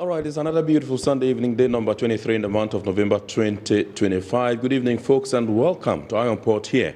All right, it's another beautiful Sunday evening, day number 23 in the month of November 2025. Good evening, folks, and welcome to Iron Port here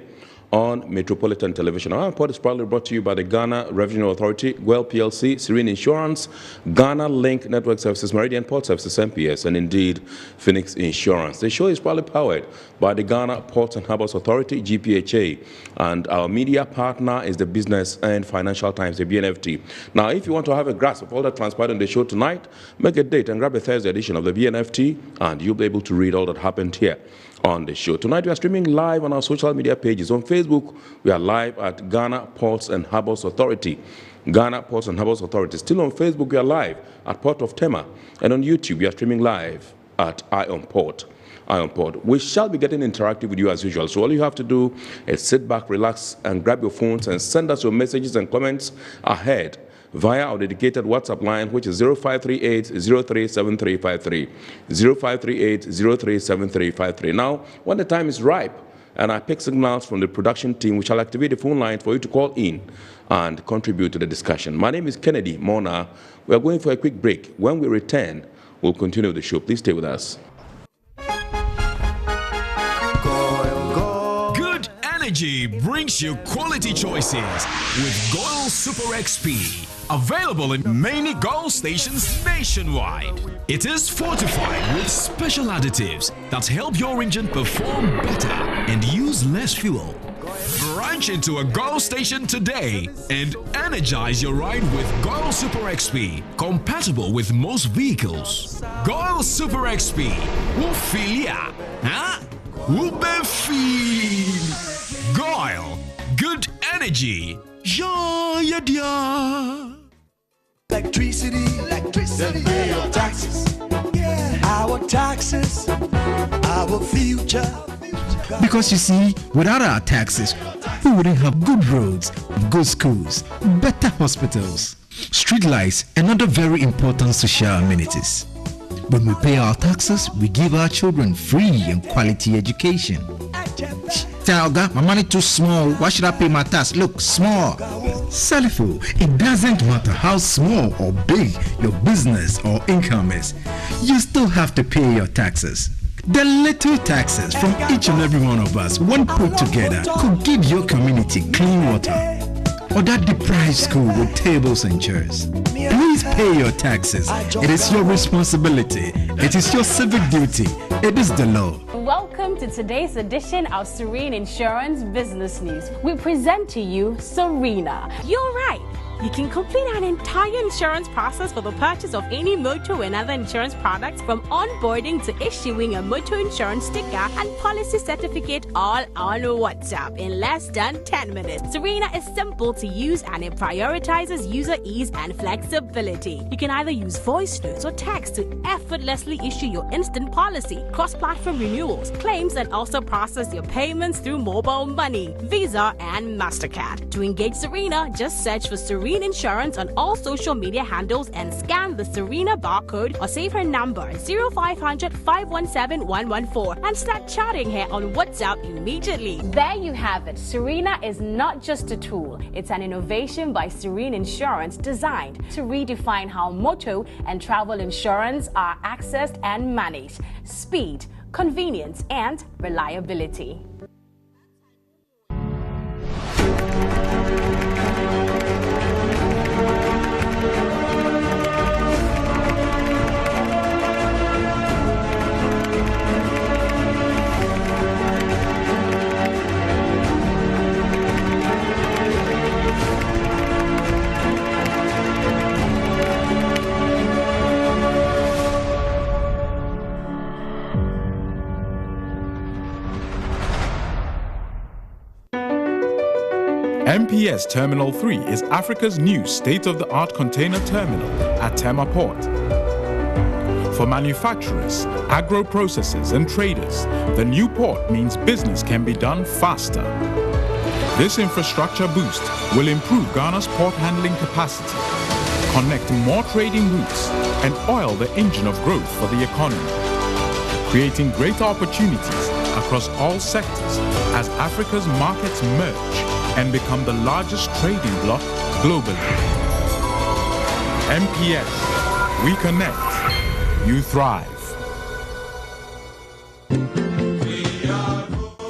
on Metropolitan Television. Iron Port is proudly brought to you by the Ghana Revenue Authority, Well PLC, Serene Insurance, Ghana Link Network Services, Meridian Port Services, MPS, and indeed Phoenix Insurance. The show is proudly powered by the Ghana Ports and Harbours Authority-GPHA, and our media partner is the Business and Financial Times, the BNFT. Now, if you want to have a grasp of all that transpired on the show tonight, make a date and grab a Thursday edition of the BNFT, and you'll be able to read all that happened here on the show. Tonight, we are streaming live on our social media pages. On Facebook, we are live at Ghana Ports and Harbours Authority. Ghana Ports and Harbours Authority. Still on Facebook, we are live at Port of Tema. And on YouTube, we are streaming live at Iron Port. We shall be getting interactive with you as usual. So all you have to do is sit back, relax, and grab your phones and send us your messages and comments ahead via our dedicated WhatsApp line, which is 0538-037353. 0538-037353. Now, when the time is ripe and I pick signals from the production team, we shall activate the phone line for you to call in and contribute to the discussion. My name is Kennedy Mona. We are going for a quick break. When we return, we'll continue the show. Please stay with us. Good energy brings you quality choices with Goil Super XP. Available in many Goil stations nationwide. It is fortified with special additives that help your engine perform better and use less fuel. Branch into a Goil station today and energize your ride with Goil Super XP, compatible with most vehicles. Goil Super XP. Wufilia. Huh? Wubefeel. Goil. Good energy. Ja, dia. Electricity, then pay your taxes. Yeah. Our taxes, our future. Because you see, without our taxes, we wouldn't have good roads, good schools, better hospitals, street lights, and other very important social amenities. When we pay our taxes, we give our children free and quality education. Talga, my money too small. Why should I pay my tax? Look, small. Salifo, it doesn't matter how small or big your business or income is. You still have to pay your taxes. The little taxes from each and every one of us, when put together, could give your community clean water or that deprived school with tables and chairs. Please pay your taxes. It is your responsibility. It is your civic duty. It is the law. Welcome to today's edition of Serene Insurance Business News. We present to you Serena. You're right. You can complete an entire insurance process for the purchase of any motor and other insurance products, from onboarding to issuing a motor insurance sticker and policy certificate, all on WhatsApp in less than 10 minutes. Serena is simple to use and it prioritizes user ease and flexibility. You can either use voice notes or text to effortlessly issue your instant policy, cross-platform renewals, claims, and also process your payments through mobile money, Visa, and MasterCard. To engage Serena, just search for Serena Insurance on all social media handles and scan the Serena barcode or save her number 0500 517 114 and start chatting her on WhatsApp immediately. There you have it. Serena is not just a tool, it's an innovation by Serene Insurance designed to redefine how motor and travel insurance are accessed and managed. Speed, convenience, and reliability. MPS Terminal 3 is Africa's new state-of-the-art container terminal at Tema Port. For manufacturers, agro-processors and traders, the new port means business can be done faster. This infrastructure boost will improve Ghana's port handling capacity, connect more trading routes, and oil the engine of growth for the economy, creating greater opportunities across all sectors as Africa's markets merge and become the largest trading bloc globally. MPS, we connect, you thrive.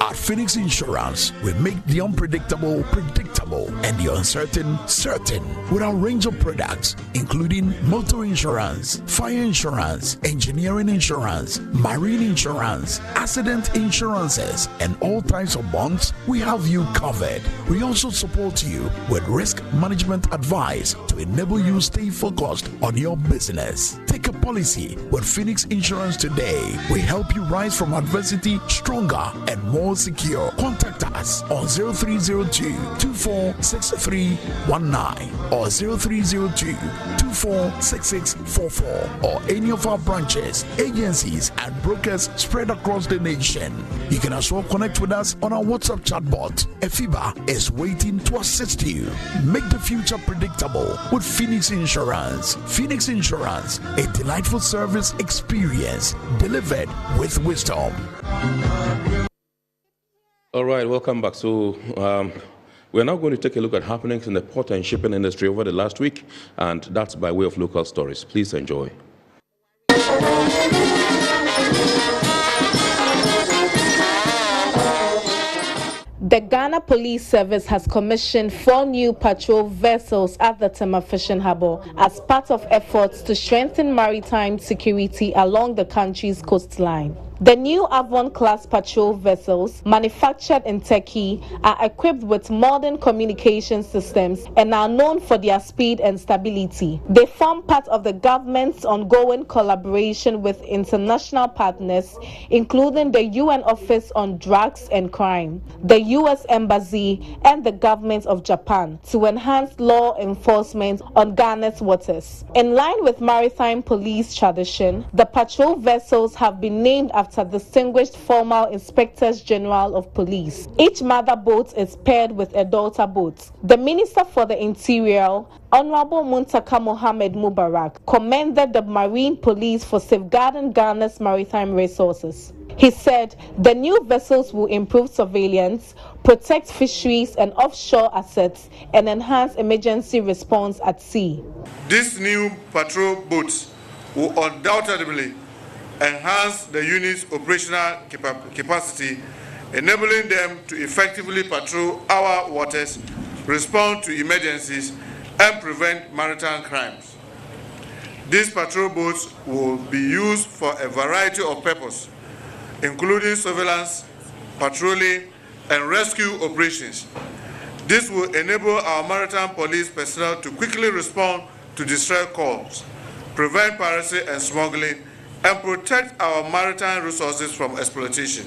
At Phoenix Insurance, we make the unpredictable predictable and the uncertain certain with our range of products, including motor insurance, fire insurance, engineering insurance, marine insurance, accident insurances, and all types of bonds. We have you covered. We also support you with risk management advice to enable you stay focused on your business. Take a policy with Phoenix Insurance today. We help you rise from adversity stronger and more secure. Contact us on 0302-246319 or 0302-246644 or any of our branches, agencies, and brokers spread across the nation. You can as well connect with us on our WhatsApp chatbot. Efiba is waiting to assist you. Make the future predictable with Phoenix Insurance. Phoenix Insurance, a delightful service experience delivered with wisdom. All right, welcome back. So we're now going to take a look at happenings in the port and shipping industry over the last week, and that's by way of local stories. Please enjoy. The Ghana Police Service has commissioned 4 new patrol vessels at the Tema Fishing Harbour as part of efforts to strengthen maritime security along the country's coastline. The new Avon-class patrol vessels, manufactured in Turkey, are equipped with modern communication systems and are known for their speed and stability. They form part of the government's ongoing collaboration with international partners, including the UN Office on Drugs and Crime, the U.S. Embassy, and the government of Japan to enhance law enforcement on Ghana's waters. In line with maritime police tradition, the patrol vessels have been named after distinguished former inspectors general of police. Each mother boat is paired with a daughter boat. The Minister for the Interior, Honorable Muntaka Mohammed Mubarak, commended the Marine Police for safeguarding Ghana's maritime resources. He said the new vessels will improve surveillance, protect fisheries and offshore assets, and enhance emergency response at sea. These new patrol boats will undoubtedly enhance the unit's operational capacity, enabling them to effectively patrol our waters, respond to emergencies, and prevent maritime crimes. These patrol boats will be used for a variety of purposes, including surveillance, patrolling, and rescue operations. This will enable our maritime police personnel to quickly respond to distress calls, prevent piracy and smuggling, and protect our maritime resources from exploitation.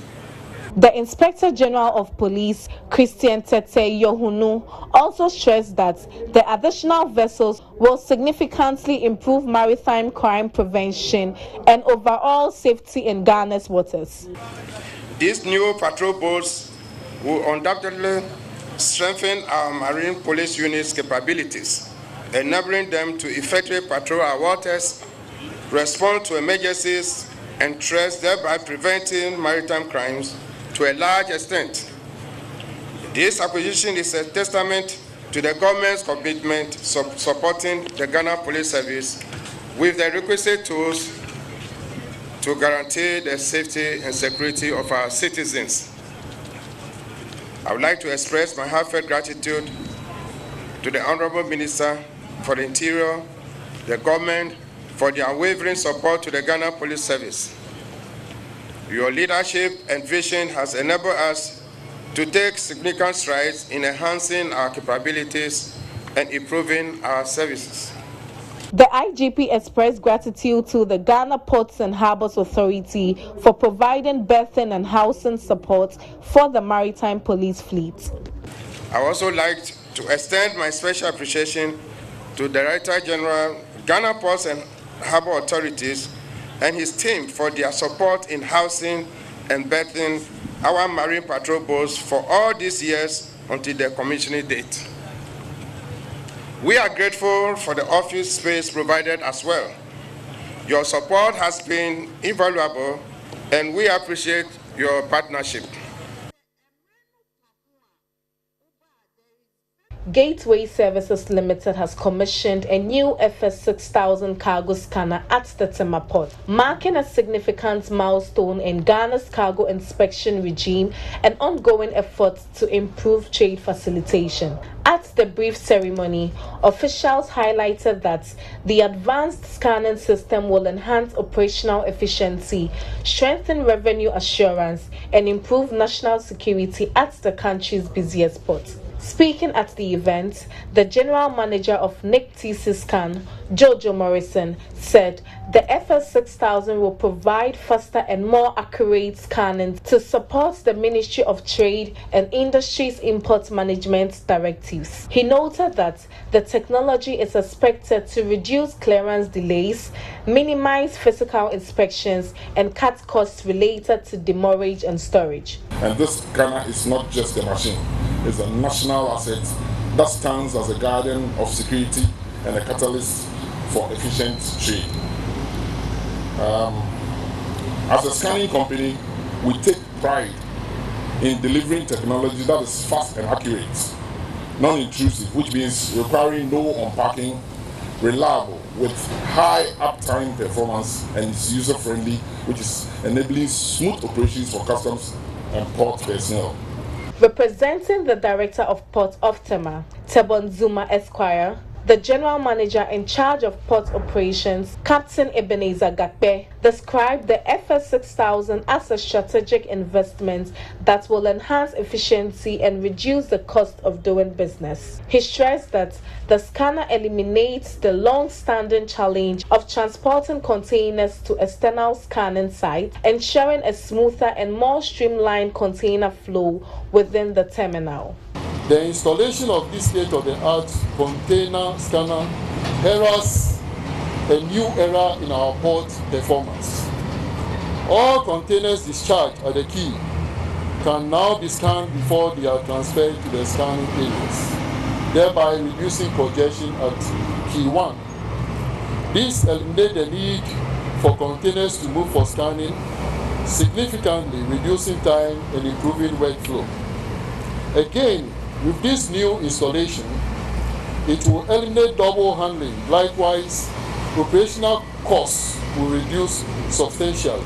The Inspector General of Police, Christian Tete Yohunu, also stressed that the additional vessels will significantly improve maritime crime prevention and overall safety in Ghana's waters. These new patrol boats will undoubtedly strengthen our marine police unit's capabilities, enabling them to effectively patrol our waters, respond to emergencies and threats, thereby preventing maritime crimes to a large extent. This acquisition is a testament to the government's commitment supporting the Ghana Police Service with the requisite tools to guarantee the safety and security of our citizens. I would like to express my heartfelt gratitude to the Honorable Minister for the Interior, the government, for their unwavering support to the Ghana Police Service. Your leadership and vision has enabled us to take significant strides in enhancing our capabilities and improving our services. The IGP expressed gratitude to the Ghana Ports and Harbours Authority for providing berthing and housing support for the maritime police fleet. I would also like to extend my special appreciation to Director General, Ghana Ports and Harbour Authorities and his team for their support in housing and berthing our marine patrol boats for all these years until their commissioning date. We are grateful for the office space provided as well. Your support has been invaluable and we appreciate your partnership. Gateway Services Limited has commissioned a new FS6000 cargo scanner at the Tema port, marking a significant milestone in Ghana's cargo inspection regime and ongoing efforts to improve trade facilitation. At the brief ceremony, officials highlighted that the advanced scanning system will enhance operational efficiency, strengthen revenue assurance, and improve national security at the country's busiest port. Speaking at the event, the general manager of NIC Scan, Jojo Morrison, said the FS6000 will provide faster and more accurate scanning to support the Ministry of Trade and Industry's import management directives. He noted that the technology is expected to reduce clearance delays, minimize physical inspections, and cut costs related to demurrage and storage. And this scanner is not just a machine. Is a national asset that stands as a guardian of security and a catalyst for efficient trade. As a scanning company, we take pride in delivering technology that is fast and accurate, non-intrusive, which means requiring no unpacking, reliable, with high uptime performance, and is user-friendly, which is enabling smooth operations for customs and port personnel. Representing the Director of Port of Tema, Tebon Zuma Esquire, the General Manager in charge of port operations, Captain Ebenezer Gakpe, described the FS6000 as a strategic investment that will enhance efficiency and reduce the cost of doing business. He stressed that the scanner eliminates the long-standing challenge of transporting containers to external scanning sites, ensuring a smoother and more streamlined container flow within the terminal. The installation of this state-of-the-art container scanner heralds a new era in our port performance. All containers discharged at the quay can now be scanned before they are transferred to the scanning areas, thereby reducing congestion at Quay 1. This eliminates the need for containers to move for scanning, significantly reducing time and improving workflow. Again, with this new installation, it will eliminate double handling. Likewise, operational costs will reduce substantially.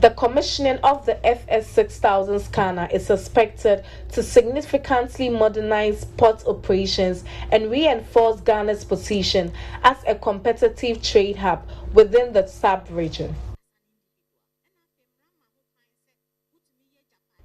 The commissioning of the FS6000 scanner is expected to significantly modernize port operations and reinforce Ghana's position as a competitive trade hub within the sub-region.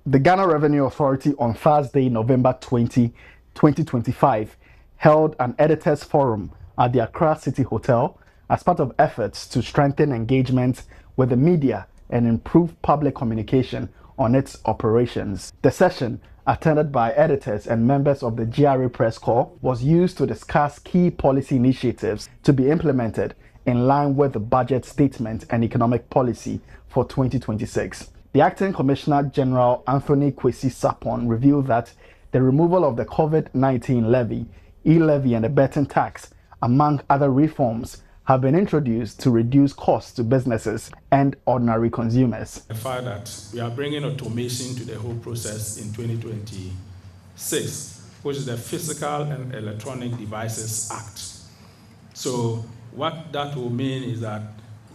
The Ghana Revenue Authority on Thursday, November 20, 2025, held an editors forum at the Accra City Hotel as part of efforts to strengthen engagement with the media and improve public communication on its operations. The session, attended by editors and members of the GRA Press Corps, was used to discuss key policy initiatives to be implemented in line with the budget statement and economic policy for 2026. The Acting Commissioner General Anthony Kwesi Sapon revealed that the removal of the COVID-19 levy, e-levy and the betting tax, among other reforms, have been introduced to reduce costs to businesses and ordinary consumers. The fact that we are bringing automation to the whole process in 2026, which is the Physical and Electronic Devices Act. So what that will mean is that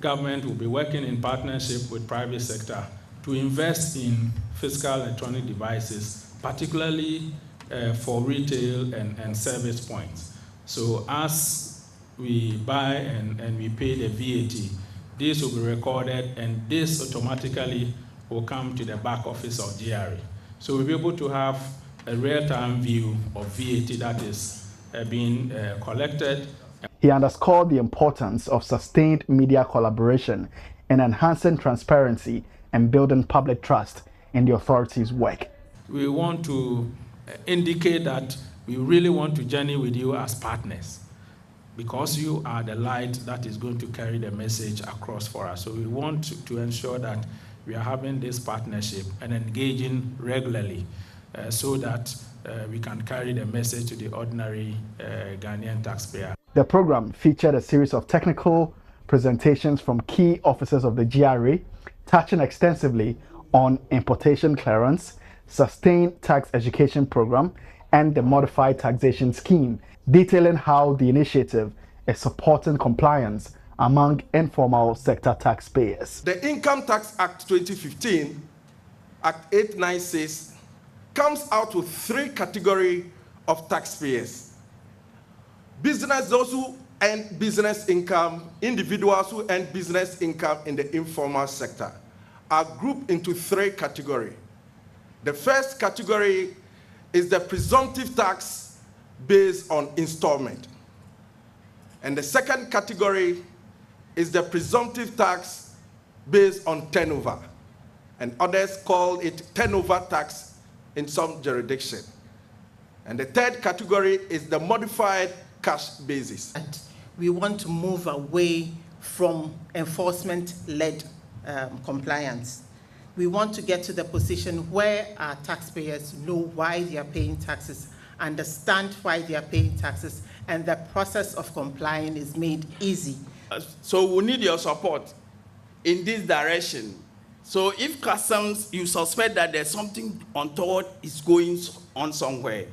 government will be working in partnership with private sector to invest in physical electronic devices, particularly for retail and service points. So as we buy and we pay the VAT, this will be recorded and this automatically will come to the back office of GRA. So we'll be able to have a real-time view of VAT that is being collected. He underscored the importance of sustained media collaboration in enhancing transparency and building public trust in the authority's work. We want to indicate that we really want to journey with you as partners because you are the light that is going to carry the message across for us. So we want to ensure that we are having this partnership and engaging regularly so that we can carry the message to the ordinary Ghanaian taxpayer. The program featured a series of technical presentations from key officers of the GRA, touching extensively on importation clearance, sustained tax education program, and the modified taxation scheme, detailing how the initiative is supporting compliance among informal sector taxpayers. The Income Tax Act 2015, Act 896, comes out with 3 categories of taxpayers. Business, those who earn business income, individuals who earn business income in the informal sector, are grouped into 3 categories. The first category is the presumptive tax based on installment. And the second category is the presumptive tax based on turnover. And others call it turnover tax in some jurisdiction. And the third category is the modified cash basis. And we want to move away from enforcement-led compliance. We want to get to the position where our taxpayers know why they are paying taxes, understand why they are paying taxes, and the process of complying is made easy. So we need your support in this direction. So if customs, you suspect that there's something untoward is going on somewhere,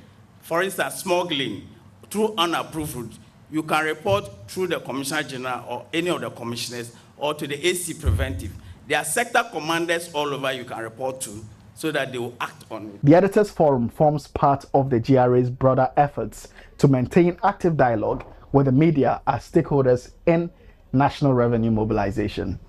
for instance, smuggling through unapproved route, you can report through the Commissioner General or any of the commissioners or to the AC Preventive. There are sector commanders all over you can report to so that they will act on it. The Editors Forum forms part of the GRA's broader efforts to maintain active dialogue with the media as stakeholders in national revenue mobilization.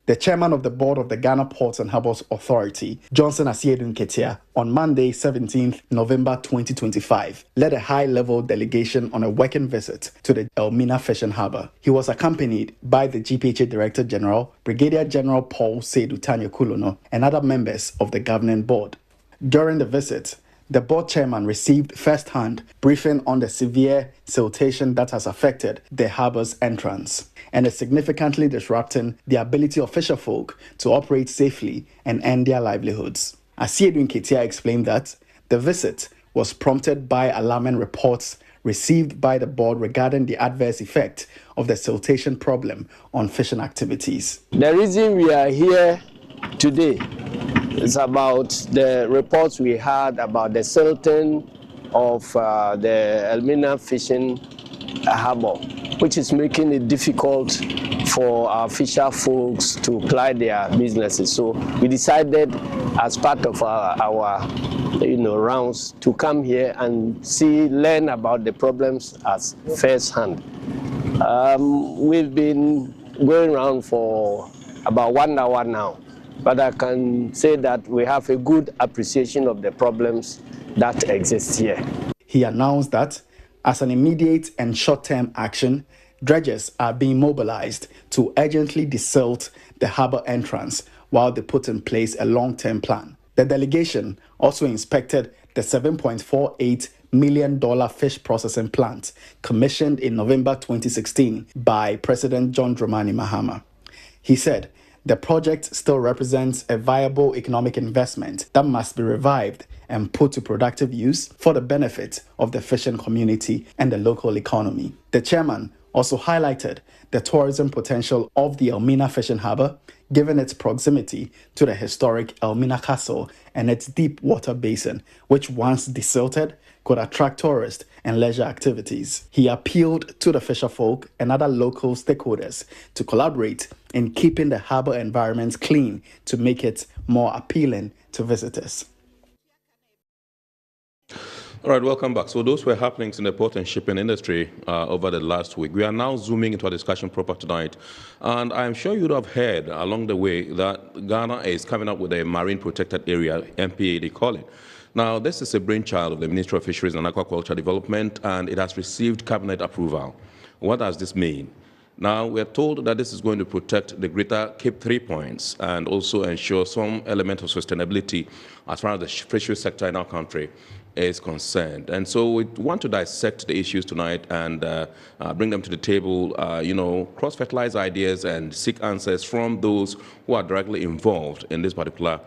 The chairman of the board of the Ghana Ports and Harbours Authority, Johnson Asiedu Nketia, on Monday, 17th November 2025, led a high-level delegation on a working visit to the Elmina Fishing Harbour. He was accompanied by the GPHA Director General, Brigadier General Paul Seydou Tanya Kulono, and other members of the governing board. During the visit, the board chairman received first-hand briefing on the severe siltation that has affected the harbour's entrance and is significantly disrupting the ability of fisherfolk to operate safely and earn their livelihoods. Asiedu Nketia explained that the visit was prompted by alarming reports received by the board regarding the adverse effect of the siltation problem on fishing activities. The reason we are here today is about the reports we had about the silting of the Elmina Fishing Harbour, which is making it difficult for our fisher folks to ply their businesses. So we decided, as part of our rounds, to come here and learn about the problems as first hand. We've been going around for about 1 hour now, but I can say that we have a good appreciation of the problems that exist here. He announced that as an immediate and short-term action, dredgers are being mobilized to urgently desilt the harbour entrance while they put in place a long-term plan. The delegation also inspected the $7.48 million fish processing plant commissioned in November 2016 by President John Dramani Mahama. He said the project still represents a viable economic investment that must be revived and put to productive use for the benefit of the fishing community and the local economy. The chairman also highlighted the tourism potential of the Elmina Fishing Harbour, given its proximity to the historic Elmina Castle and its deep water basin, which once desilted could attract tourists and leisure activities. He appealed to the fisherfolk and other local stakeholders to collaborate in keeping the harbour environment clean to make it more appealing to visitors. All right, welcome back. So those were happenings in the port and shipping industry over the last week. We are now zooming into a discussion proper tonight. And I'm sure you'd have heard along the way that Ghana is coming up with a marine protected area, MPA they call it. Now, this is a brainchild of the Ministry of Fisheries and Aquaculture Development, and it has received cabinet approval. What does this mean? Now, we're told that this is going to protect the greater Cape 3 points and also ensure some element of sustainability as far as the fisheries sector in our country is concerned. And so we want to dissect the issues tonight and bring them to the table, cross-fertilize ideas and seek answers from those who are directly involved in this particular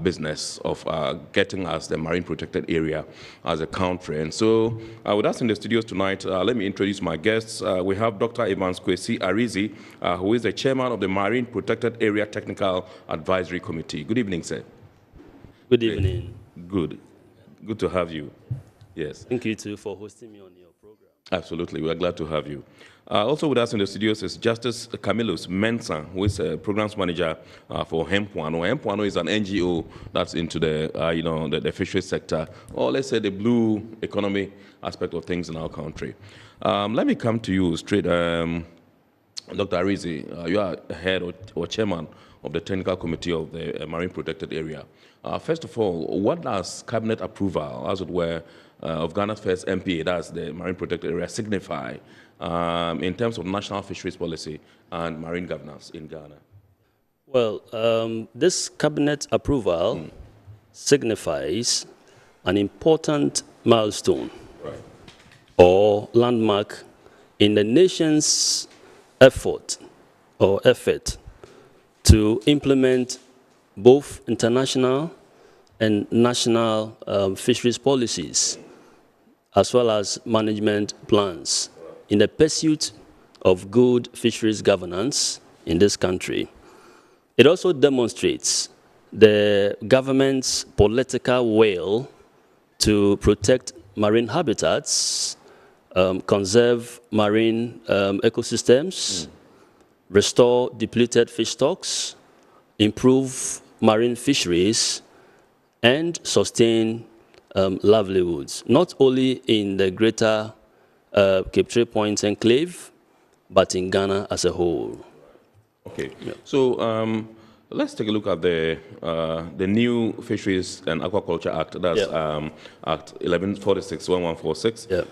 business of getting us the marine protected area as a country. And so with us in the studios tonight, let me introduce my guests. We have Dr. Evans Kwesi Arizi, who is the chairman of the Marine Protected Area Technical Advisory Committee. Good evening, sir. Good evening. Good. Good to have you. Yes. Thank you, too, for hosting me on your program. Absolutely. We are glad to have you. Also with us in the studios is Justice Camillus Mensah, who is a programs manager for Hempuano. Hempuano is an NGO that's into the, the fisheries sector, or let's say the blue economy aspect of things in our country. Let me come to you straight. Dr. Arizi, you are head or chairman of the technical committee of the Marine Protected Area. First of all, what does cabinet approval, as it were, of Ghana's first MPA, that's the Marine Protected Area, signify in terms of national fisheries policy and marine governance in Ghana? Well, this cabinet approval signifies an important milestone or landmark in the nation's effort to implement both international and national fisheries policies, as well as management plans in the pursuit of good fisheries governance in this country. It also demonstrates the government's political will to protect marine habitats, conserve marine ecosystems, restore depleted fish stocks, improve marine fisheries, and sustain livelihoods, not only in the greater Cape Trade Point enclave, but in Ghana as a whole. Okay, so let's take a look at the new Fisheries and Aquaculture Act, that's Act 1146-1146.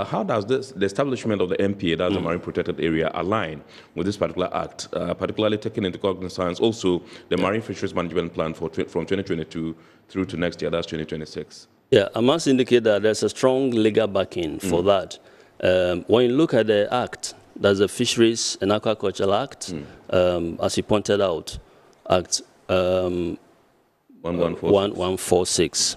How does the establishment of the MPA, that's the Marine Protected Area, align with this particular act, particularly taking into cognizance also the Marine Fisheries Management Plan from 2022 through to next year, that's 2026? Yeah, I must indicate that there's a strong legal backing for that. When you look at the act, there's the Fisheries and Aquaculture Act, as you pointed out, Act 1146.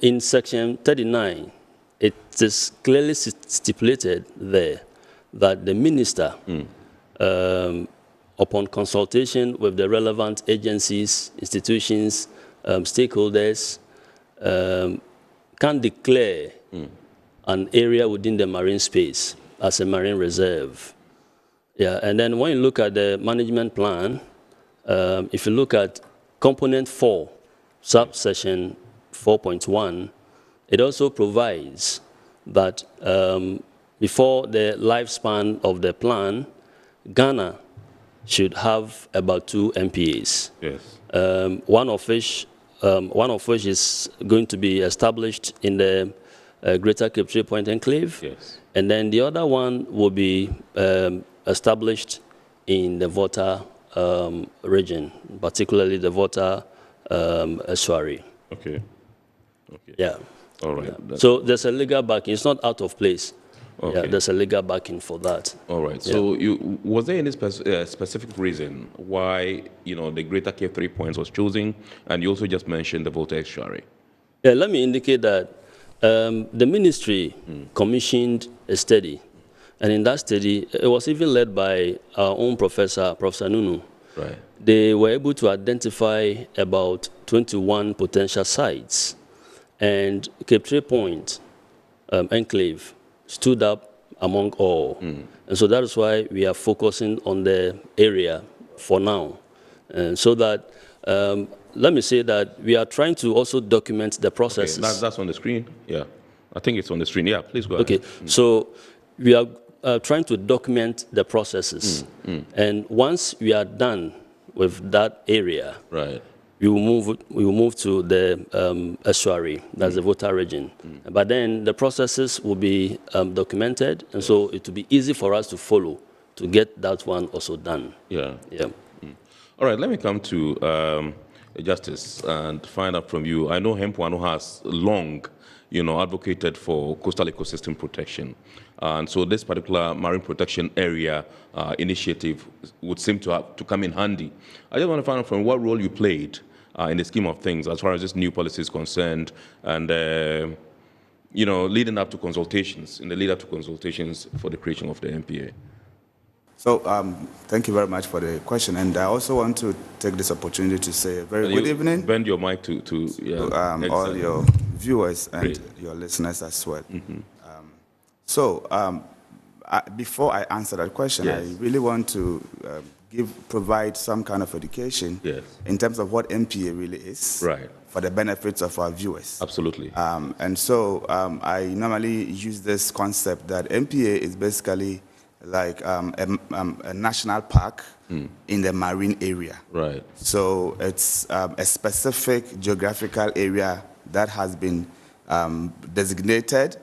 In Section 39, it is clearly stipulated there that the minister, upon consultation with the relevant agencies, institutions, stakeholders, can declare an area within the marine space as a marine reserve. Yeah, and then when you look at the management plan, if you look at component 4, subsection 4.1, it also provides that before the lifespan of the plan, Ghana should have about 2 MPAs. Yes. One of which is going to be established in the Greater Cape Trade Point enclave. Yes. And then the other one will be established in the Volta region, particularly the Volta estuary. Okay. Yeah. All right. Yeah. So there's a legal backing. It's not out of place. Okay. Yeah, there's a legal backing for that. All right. So was there any specific reason why the Greater Cape 3 points was chosen, and you also just mentioned the Volta estuary? Yeah, let me indicate that the ministry commissioned a study, and in that study, it was even led by our own Professor Nunu. Right. They were able to identify about 21 potential sites, and Cape Trade Point enclave stood up among all. And so that is why we are focusing on the area for now. And so that, let me say that we are trying to also document the processes. Okay, that's on the screen? Yeah. I think it's on the screen. Yeah, please go ahead. Okay, so we are trying to document the processes. And once we are done with that area, right, we will move to the estuary, that's the Volta region. But then the processes will be documented, and so it will be easy for us to follow to get that one also done. Yeah. Yeah. All right, let me come to Justice and find out from you. I know Hempuano has long, advocated for coastal ecosystem protection. And so this particular marine protection area initiative would seem to come in handy. I just want to find out from what role you played in the scheme of things as far as this new policy is concerned, and leading up to consultations, in the lead up to consultations for the creation of the MPA. So thank you very much for the question, and I also want to take this opportunity to say a very good evening. Bend your mic to all your viewers and Great. your listeners as well. Mm-hmm. Before I answer that question, Yes. I really want to provide some kind of education in terms of what MPA really is, Right, for the benefits of our viewers. Absolutely. I normally use this concept that MPA is basically like a national park in the marine area. Right. So it's a specific geographical area that has been designated,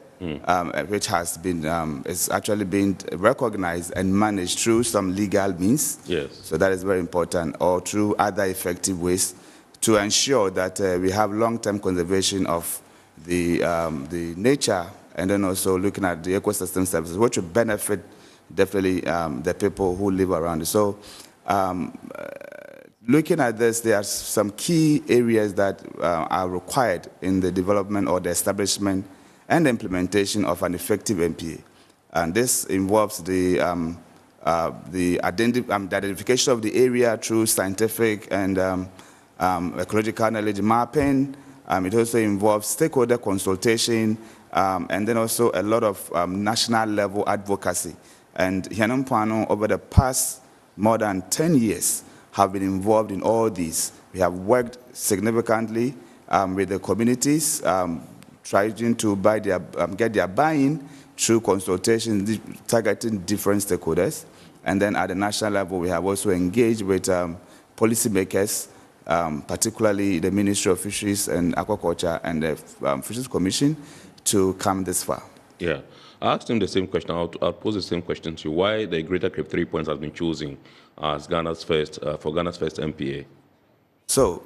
which has been is actually been recognized and managed through some legal means. Yes. So that is very important, or through other effective ways to ensure that we have long-term conservation of the nature, and then also looking at the ecosystem services, which will benefit definitely the people who live around it. So looking at this, there are some key areas that are required in the development or the establishment and implementation of an effective MPA. And this involves the identification of the area through scientific and ecological knowledge mapping. It also involves stakeholder consultation, and then also a lot of national level advocacy. And Hianumpano, over the past more than 10 years, have been involved in all these. We have worked significantly with the communities, trying to get their buy-in through consultation, targeting different stakeholders. And then at the national level, we have also engaged with policymakers, particularly the Ministry of Fisheries and Aquaculture and the Fisheries Commission, to come this far. Yeah. I asked him the same question. I'll pose the same question to you. Why the Greater Cape 3 Points has been chosen as Ghana's first, for Ghana's first MPA? So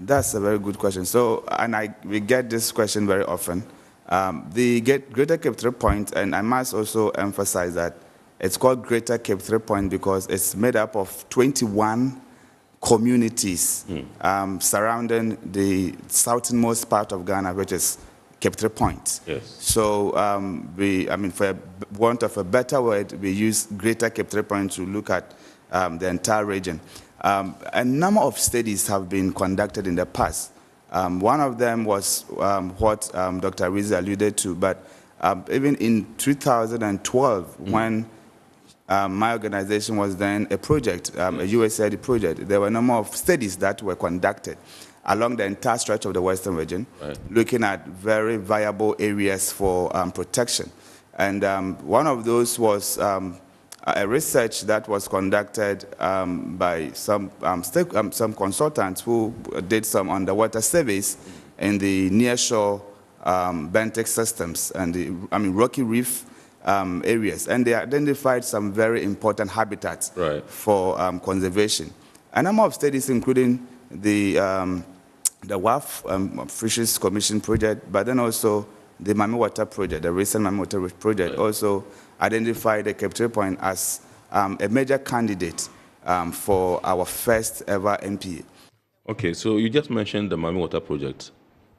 that's a very good question. So, and we get this question very often. The Greater Cape 3 Point, and I must also emphasize that it's called Greater Cape 3 Point because it's made up of 21 communities surrounding the southernmost part of Ghana, which is Cape 3 Point. Yes. So for want of a better word, we use Greater Cape 3 Point to look at the entire region. A number of studies have been conducted in the past. One of them was what Dr. Rizi alluded to, but even in 2012, when my organization was then a project, a USAID project, there were a number of studies that were conducted along the entire stretch of the Western region, looking at very viable areas for protection. And one of those was a research that was conducted by some consultants who did some underwater surveys in the nearshore benthic systems and the rocky reef areas, and they identified some very important habitats for conservation. A number of studies, including the WAF Fisheries Commission project, but then also the Mami Water project, the recent Mami Water project, also identified the Cape 3 Point as a major candidate for our first ever MPA. Okay, so you just mentioned the Mami Water project.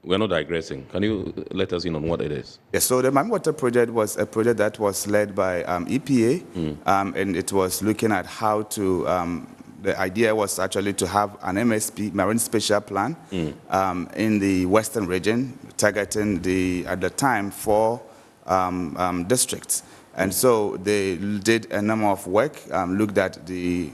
We're not digressing. Can you let us in on what it is? Yes, so the Mami Water project was a project that was led by EPA, and it was looking at how to, the idea was actually to have an MSP, Marine Spatial Plan, in the Western region, targeting at the time 4 districts. And so they did a number of work, looked at the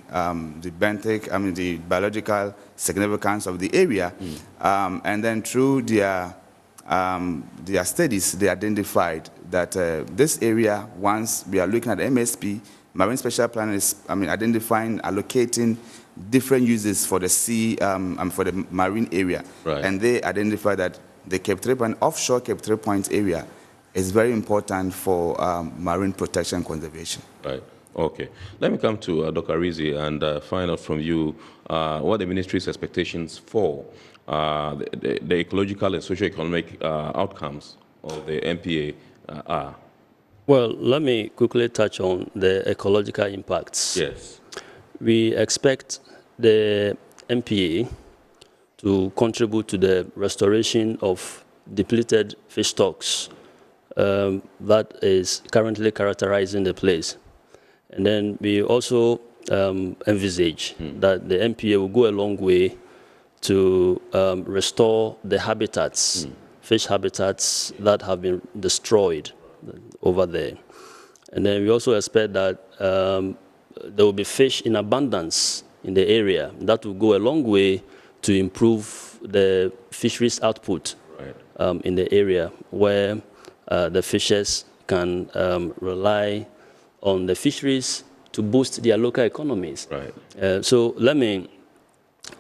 benthic, the biological significance of the area, and then through their studies, they identified that this area, once we are looking at the MSP, Marine Spatial Plan is, identifying, allocating different uses for the sea, for the marine area. And they identified that the Cape 3 Point, offshore Cape 3 Point area is very important for marine protection and conservation. Right. Okay. Let me come to Dr. Rizi and find out from you what the ministry's expectations for the ecological and socio-economic outcomes of the MPA are. Well, let me quickly touch on the ecological impacts. Yes. We expect the MPA to contribute to the restoration of depleted fish stocks that is currently characterizing the place. And then we also envisage that the MPA will go a long way to restore the habitats fish habitats that have been destroyed over there. And then we also expect that there will be fish in abundance in the area. That will go a long way to improve the fisheries output in the area, where the fishers can rely on the fisheries to boost their local economies. So let me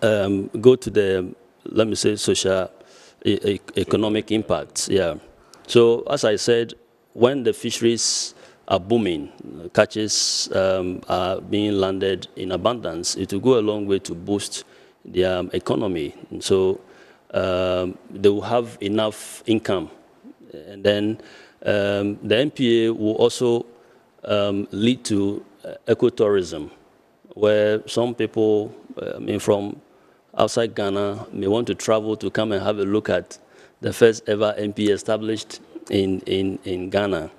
go to the, let me say, social economic impacts. Yeah. So as I said, when the fisheries are booming, catches are being landed in abundance, it will go a long way to boost their economy. And so they will have enough income. And then the MPA will also lead to ecotourism, where some people from outside Ghana may want to travel to come and have a look at the first ever MPA established in Ghana.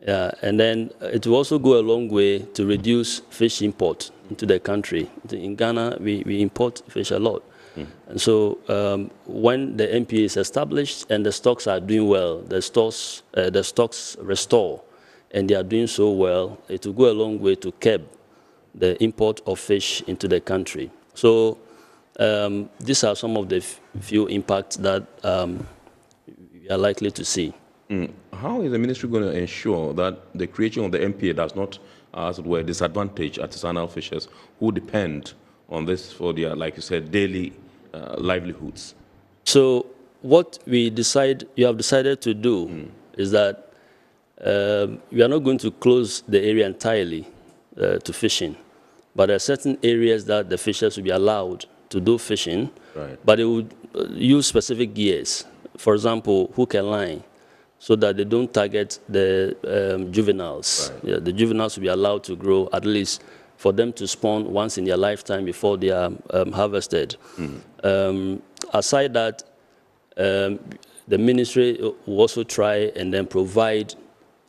And then it will also go a long way to reduce fish import into the country. In Ghana, we import fish a lot. And so when the MPA is established and the stocks are doing well, the stocks restore, and they are doing so well, it will go a long way to curb the import of fish into the country. So these are some of the few impacts that we are likely to see. How is the ministry going to ensure that the creation of the MPA does not, as it were, disadvantage artisanal fishers who depend on this for their, like you said, daily livelihoods? So what you have decided to do is that we are not going to close the area entirely to fishing, but there are certain areas that the fishers will be allowed to do fishing, but they would use specific gears. For example, hook and line, so that they don't target the juveniles. Yeah, the juveniles will be allowed to grow, at least for them to spawn once in their lifetime before they are harvested. Aside that, the ministry will also try and then provide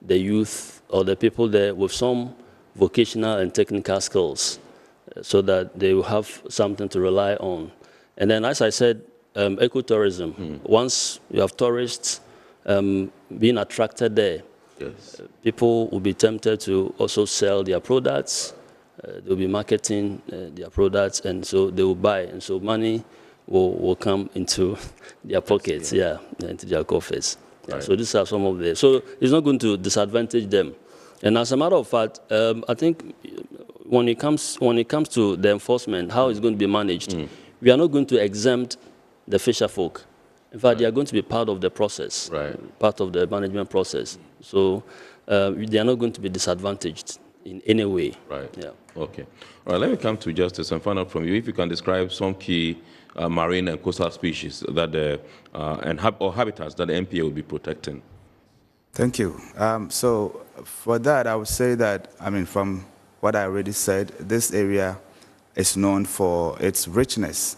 the youth or the people there with some vocational and technical skills so that they will have something to rely on. And then, as I said, ecotourism. Once you have tourists being attracted there, people will be tempted to also sell their products. They'll be marketing their products, and so they will buy. And so money will come into their pockets, into their coffers. So these are some of the... So it's not going to disadvantage them. And as a matter of fact, I think when it comes to the enforcement, how it's going to be managed, we are not going to exempt the fisher folk. In fact, they are going to be part of the process, part of the management process. So they are not going to be disadvantaged in any way. Yeah. Okay. All right, let me come to Justice and find out from you if you can describe some key marine and coastal species that or habitats that the MPA will be protecting. Thank you. So for that, I would say that, from what I already said, this area is known for its richness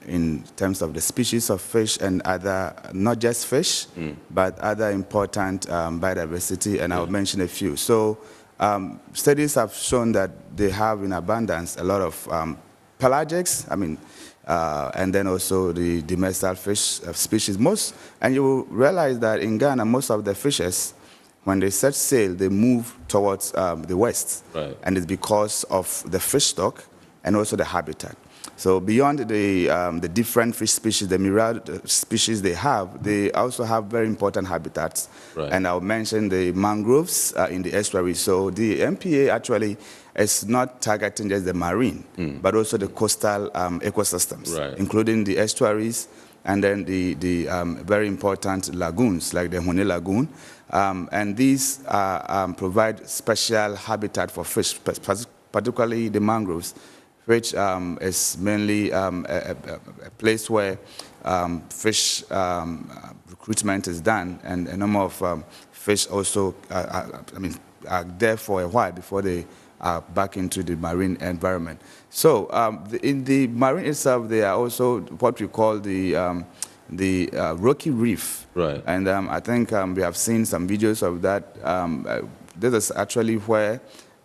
in terms of the species of fish and other, not just fish, but other important biodiversity, and I'll mention a few. So studies have shown that they have in abundance a lot of pelagics, and then also the demersal fish species. And you will realize that in Ghana, most of the fishes, when they set sail, they move towards the west. And it's because of the fish stock and also the habitat. So beyond the different fish species, the myriad species they also have very important habitats. And I'll mention the mangroves in the estuary. So the MPA actually is not targeting just the marine, but also the coastal ecosystems, including the estuaries and then the very important lagoons, like the Hone Lagoon. And these provide special habitat for fish, particularly the mangroves, which is mainly a place where fish recruitment is done, and a number of fish also are there for a while before they are back into the marine environment. So in the marine itself, there are also what we call the rocky reef. And I think we have seen some videos of that. This is actually where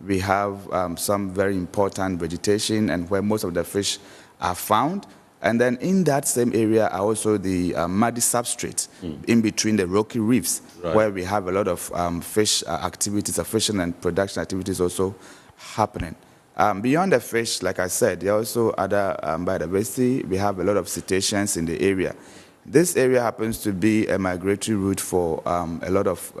we have some very important vegetation and where most of the fish are found. And then in that same area are also the muddy substrate in between the rocky reefs, where we have a lot of fish activities, fishing and production activities also happening. Beyond the fish, like I said, there are also other biodiversity. We have a lot of cetaceans in the area. This area happens to be a migratory route for a lot of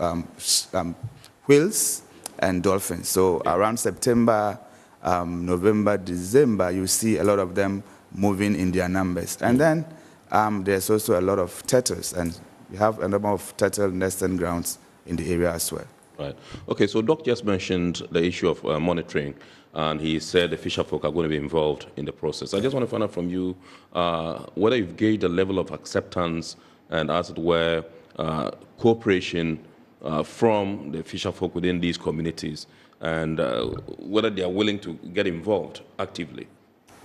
whales and dolphins. So around September, November, December, you see a lot of them moving in their numbers. And then there's also a lot of turtles, and we have a number of turtle nesting grounds in the area as well. Right. Okay, so Doc just mentioned the issue of monitoring, and he said the fisher folk are going to be involved in the process. I just want to find out from you whether you've gauged the level of acceptance and, as it were, cooperation from the fisher folk within these communities, and whether they are willing to get involved actively.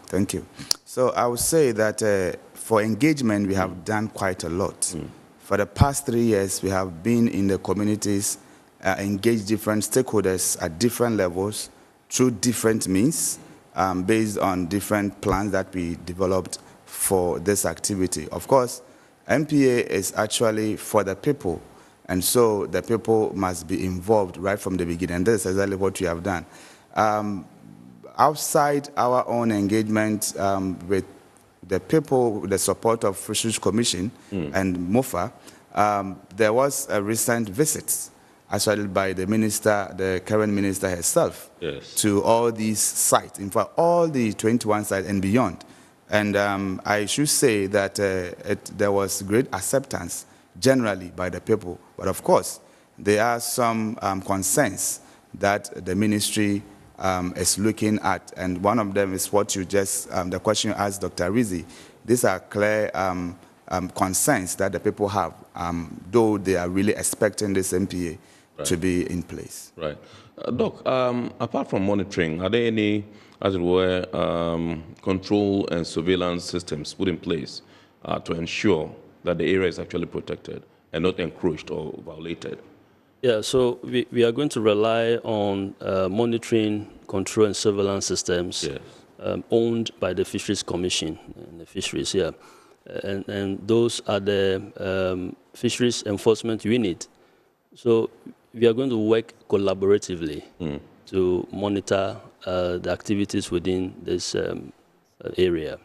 Thank you. So I would say that for engagement, we have done quite a lot. For the past 3 years, we have been in the communities, engaged different stakeholders at different levels through different means, based on different plans that we developed for this activity. Of course, MPA is actually for the people, and so the people must be involved right from the beginning. And this is exactly what we have done. Outside our own engagement with the people, with the support of Fisheries Commission and MOFA, there was a recent visit actually by the minister, the current minister herself, to all these sites, in fact, all the 21 sites and beyond. And I should say that there was great acceptance generally by the people. But of course, there are some concerns that the ministry is looking at. And one of them is what you just, the question you asked Dr. Rizzi. These are clear concerns that the people have, though they are really expecting this MPA to be in place. Right. Doc, apart from monitoring, are there any, as it were, control and surveillance systems put in place to ensure that the area is actually protected and not encroached or violated? Yeah, so we are going to rely on monitoring, control, and surveillance systems owned by the Fisheries Commission and the fisheries here. And those are the Fisheries Enforcement Unit. So we are going to work collaboratively to monitor the activities within this area.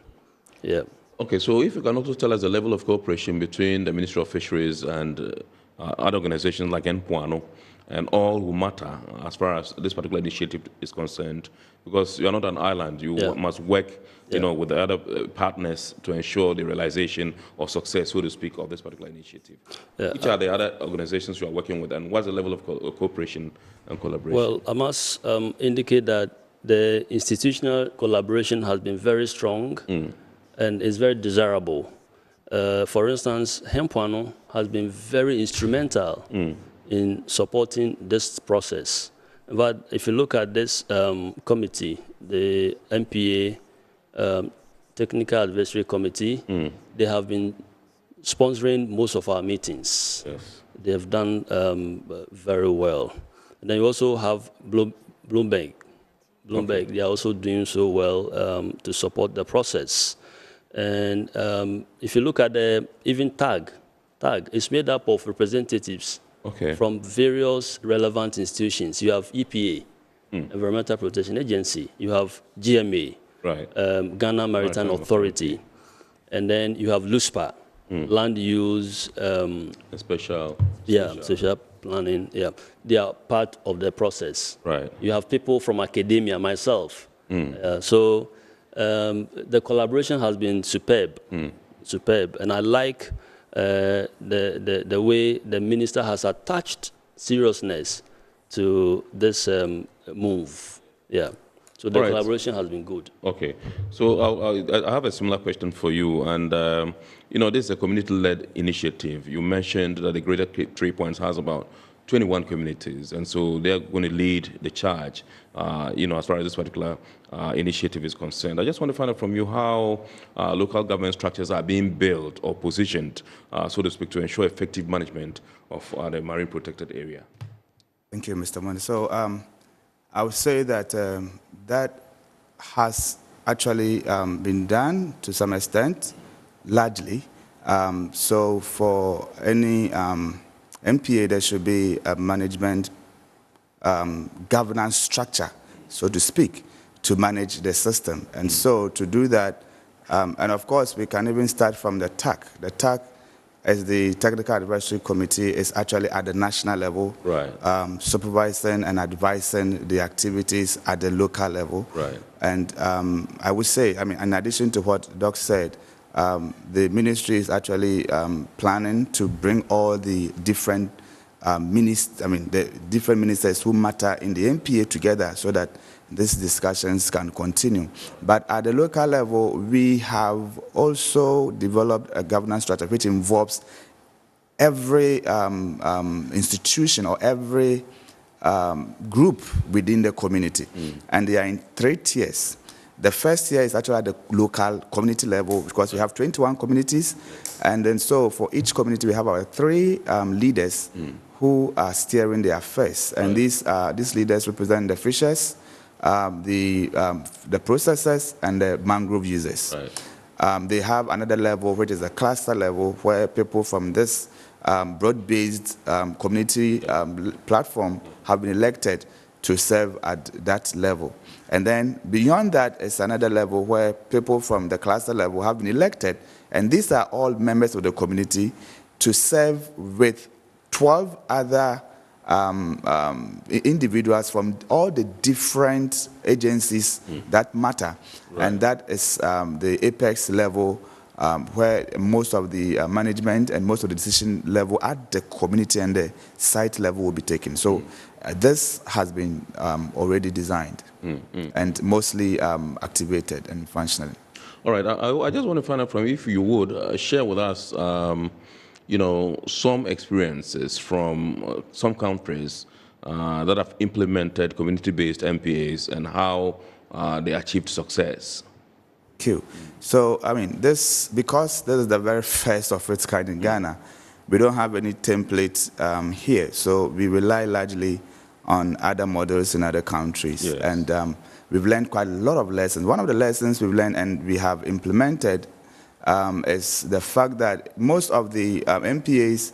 Yeah. Okay, so if you can also tell us the level of cooperation between the Ministry of Fisheries and other organizations like NPWANO and all who matter as far as this particular initiative is concerned, because you are not an island, you must work with the other partners to ensure the realization or success, so to speak, of this particular initiative. Which are the other organizations you are working with, and what's the level of cooperation and collaboration? Well, I must indicate that the institutional collaboration has been very strong and is very desirable. For instance, NPWANO has been very instrumental in supporting this process. But if you look at this committee, the MPA Technical Advisory Committee, they have been sponsoring most of our meetings. They have done very well. And then you also have Bloomberg. They are also doing so well to support the process. And if you look at the even TAG is made up of representatives from various relevant institutions. You have EPA, Environmental Protection Agency. You have GMA, Ghana Maritime Authority. And then you have LUSPA, Land Use. Special planning. Yeah, they are part of the process. You have people from academia, myself. So the collaboration has been superb, and I like the way the minister has attached seriousness to this move. Yeah, so the collaboration has been good. Okay, so I have a similar question for you, and this is a community-led initiative. You mentioned that the Greater 3 Points has about 21 communities, and so they're going to lead the charge, as far as this particular initiative is concerned. I just want to find out from you how local government structures are being built or positioned, so to speak, to ensure effective management of the marine protected area. Thank you, Mr. Mone. So I would say that that has actually been done to some extent, largely. So for any MPA, there should be a management governance structure, so to speak, to manage the system. And so to do that, and of course, we can even start from the TAC. The TAC, as the Technical Advisory Committee, is actually at the national level, right. Supervising and advising the activities at the local level. Right. And I would say, I mean, in addition to what Doc said, the ministry is actually planning to bring all the different the different ministers who matter in the MPA together so that these discussions can continue. But at the local level, we have also developed a governance structure which involves every institution or every group within the community. And they are in 3 tiers. The first tier is actually at the local community level because we have 21 communities. And then so for each community, we have our 3 leaders who are steering the affairs. And these leaders represent the fishers, the processors, and the mangrove users. Right. They have another level, which is a cluster level, where people from this broad-based community platform have been elected to serve at that level. And then beyond that is another level where people from the cluster level have been elected, and these are all members of the community to serve with 12 other individuals from all the different agencies that matter. Right. And that is the apex level where most of the management and most of the decision level at the community and the site level will be taken. So this has been already designed and mostly activated and functioning. All right, I just want to find out from you, if you would share with us some experiences from some countries that have implemented community-based MPAs and how they achieved success. Thank you. So, I mean, because this is the very first of its kind in Ghana, we don't have any template here. So we rely largely on other models in other countries. Yes. And we've learned quite a lot of lessons. One of the lessons we've learned and we have implemented is the fact that most of the MPAs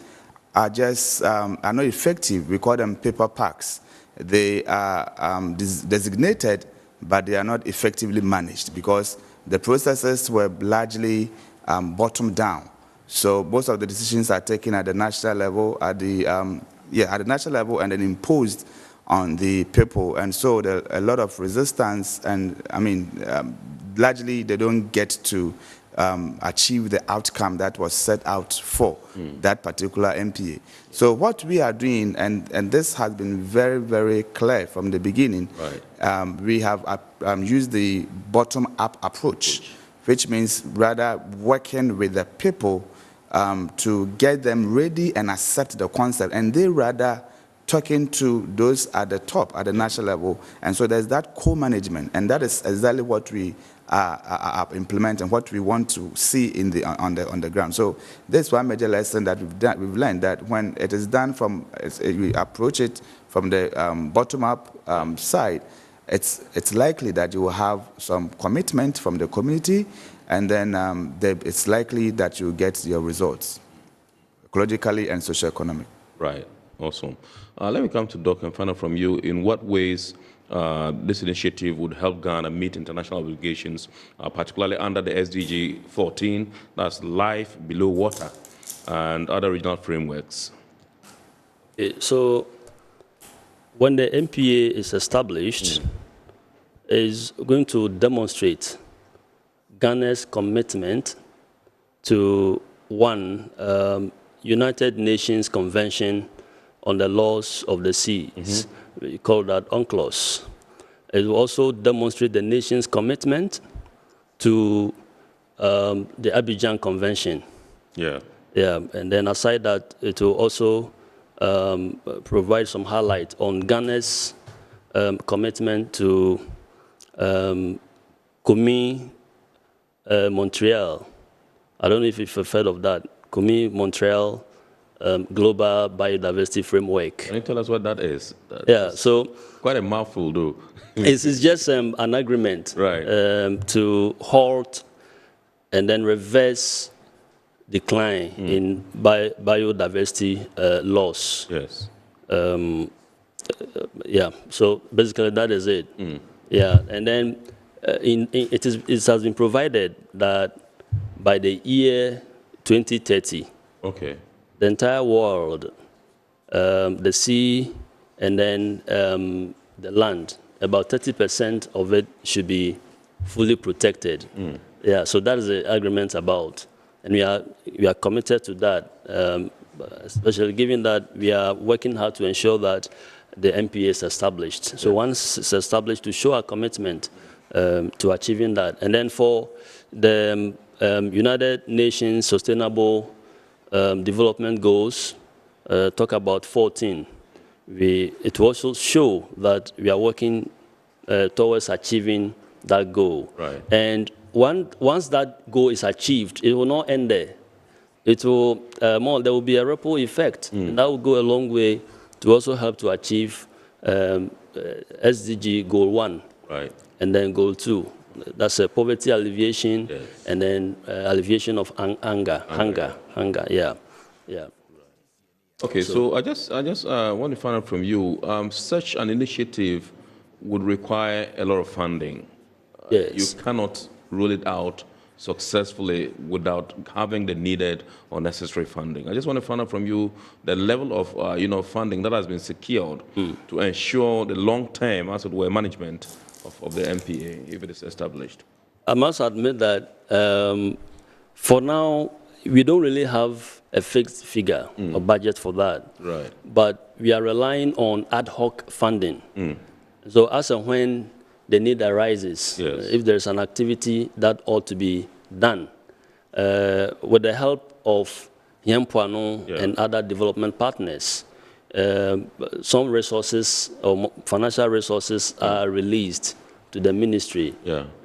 are just are not effective. We call them paper packs. They are designated, but they are not effectively managed because the processes were largely bottom down. So most of the decisions are taken at the national level, at the national level, and then imposed on the people. And so there are a lot of resistance, and I mean, largely they don't get to achieve the outcome that was set out for that particular MPA. So what we are doing, and this has been very, very clear from the beginning, right. We have used the bottom-up approach, which means rather working with the people to get them ready and accept the concept, and they rather talking to those at the top, at the national level. And so there's that co-management, and that is exactly what we are implementing, what we want to see on the ground. So this one major lesson that we've learned, that when it is done we approach it from the bottom-up side, it's likely that you will have some commitment from the community, and then it's likely that you get your results, ecologically and socio-economic. Right. Awesome. Let me come to Doc and find out from you in what ways this initiative would help Ghana meet international obligations, particularly under the SDG 14, that's life below water, and other regional frameworks. So when the MPA is established, is going to demonstrate Ghana's commitment to United Nations Convention on the Laws of the Seas. We call that UNCLOS. It will also demonstrate the nation's commitment to the Abidjan Convention. Yeah. Yeah, and then aside that, it will also provide some highlight on Ghana's commitment to COMI Montreal. I don't know if you've heard of that. COMI Montreal global biodiversity framework. Can you tell us what that is? So quite a mouthful, though. It's just an agreement to halt and then reverse decline in biodiversity loss. Yes. So basically that is it. And then it has been provided that by the year 2030, the entire world, the sea and then the land, about 30% of it should be fully protected. So that is the agreement about. And we are committed to that, especially given that we are working hard to ensure that the MPA is established. So once it's established, to show our commitment to achieving that. And then for the United Nations Sustainable Development Goals, talk about 14. It will also show that we are working towards achieving that goal. And once that goal is achieved, it will not end there. It will there will be a ripple effect, and that will go a long way to also help to achieve SDG Goal 1, and then Goal 2. That's a poverty alleviation, and then alleviation of hunger. Okay, so I just want to find out from you. Such an initiative would require a lot of funding. You cannot roll it out successfully without having the needed or necessary funding. I just want to find out from you the level of funding that has been secured to ensure the long-term, as it were, management of the MPA if it is established. I must admit that for now we don't really have a fixed figure or budget for that. But we are relying on ad hoc funding. So as and when the need arises, if there's an activity that ought to be done, with the help of Yempuano and other development partners, some resources or financial resources are released to the ministry,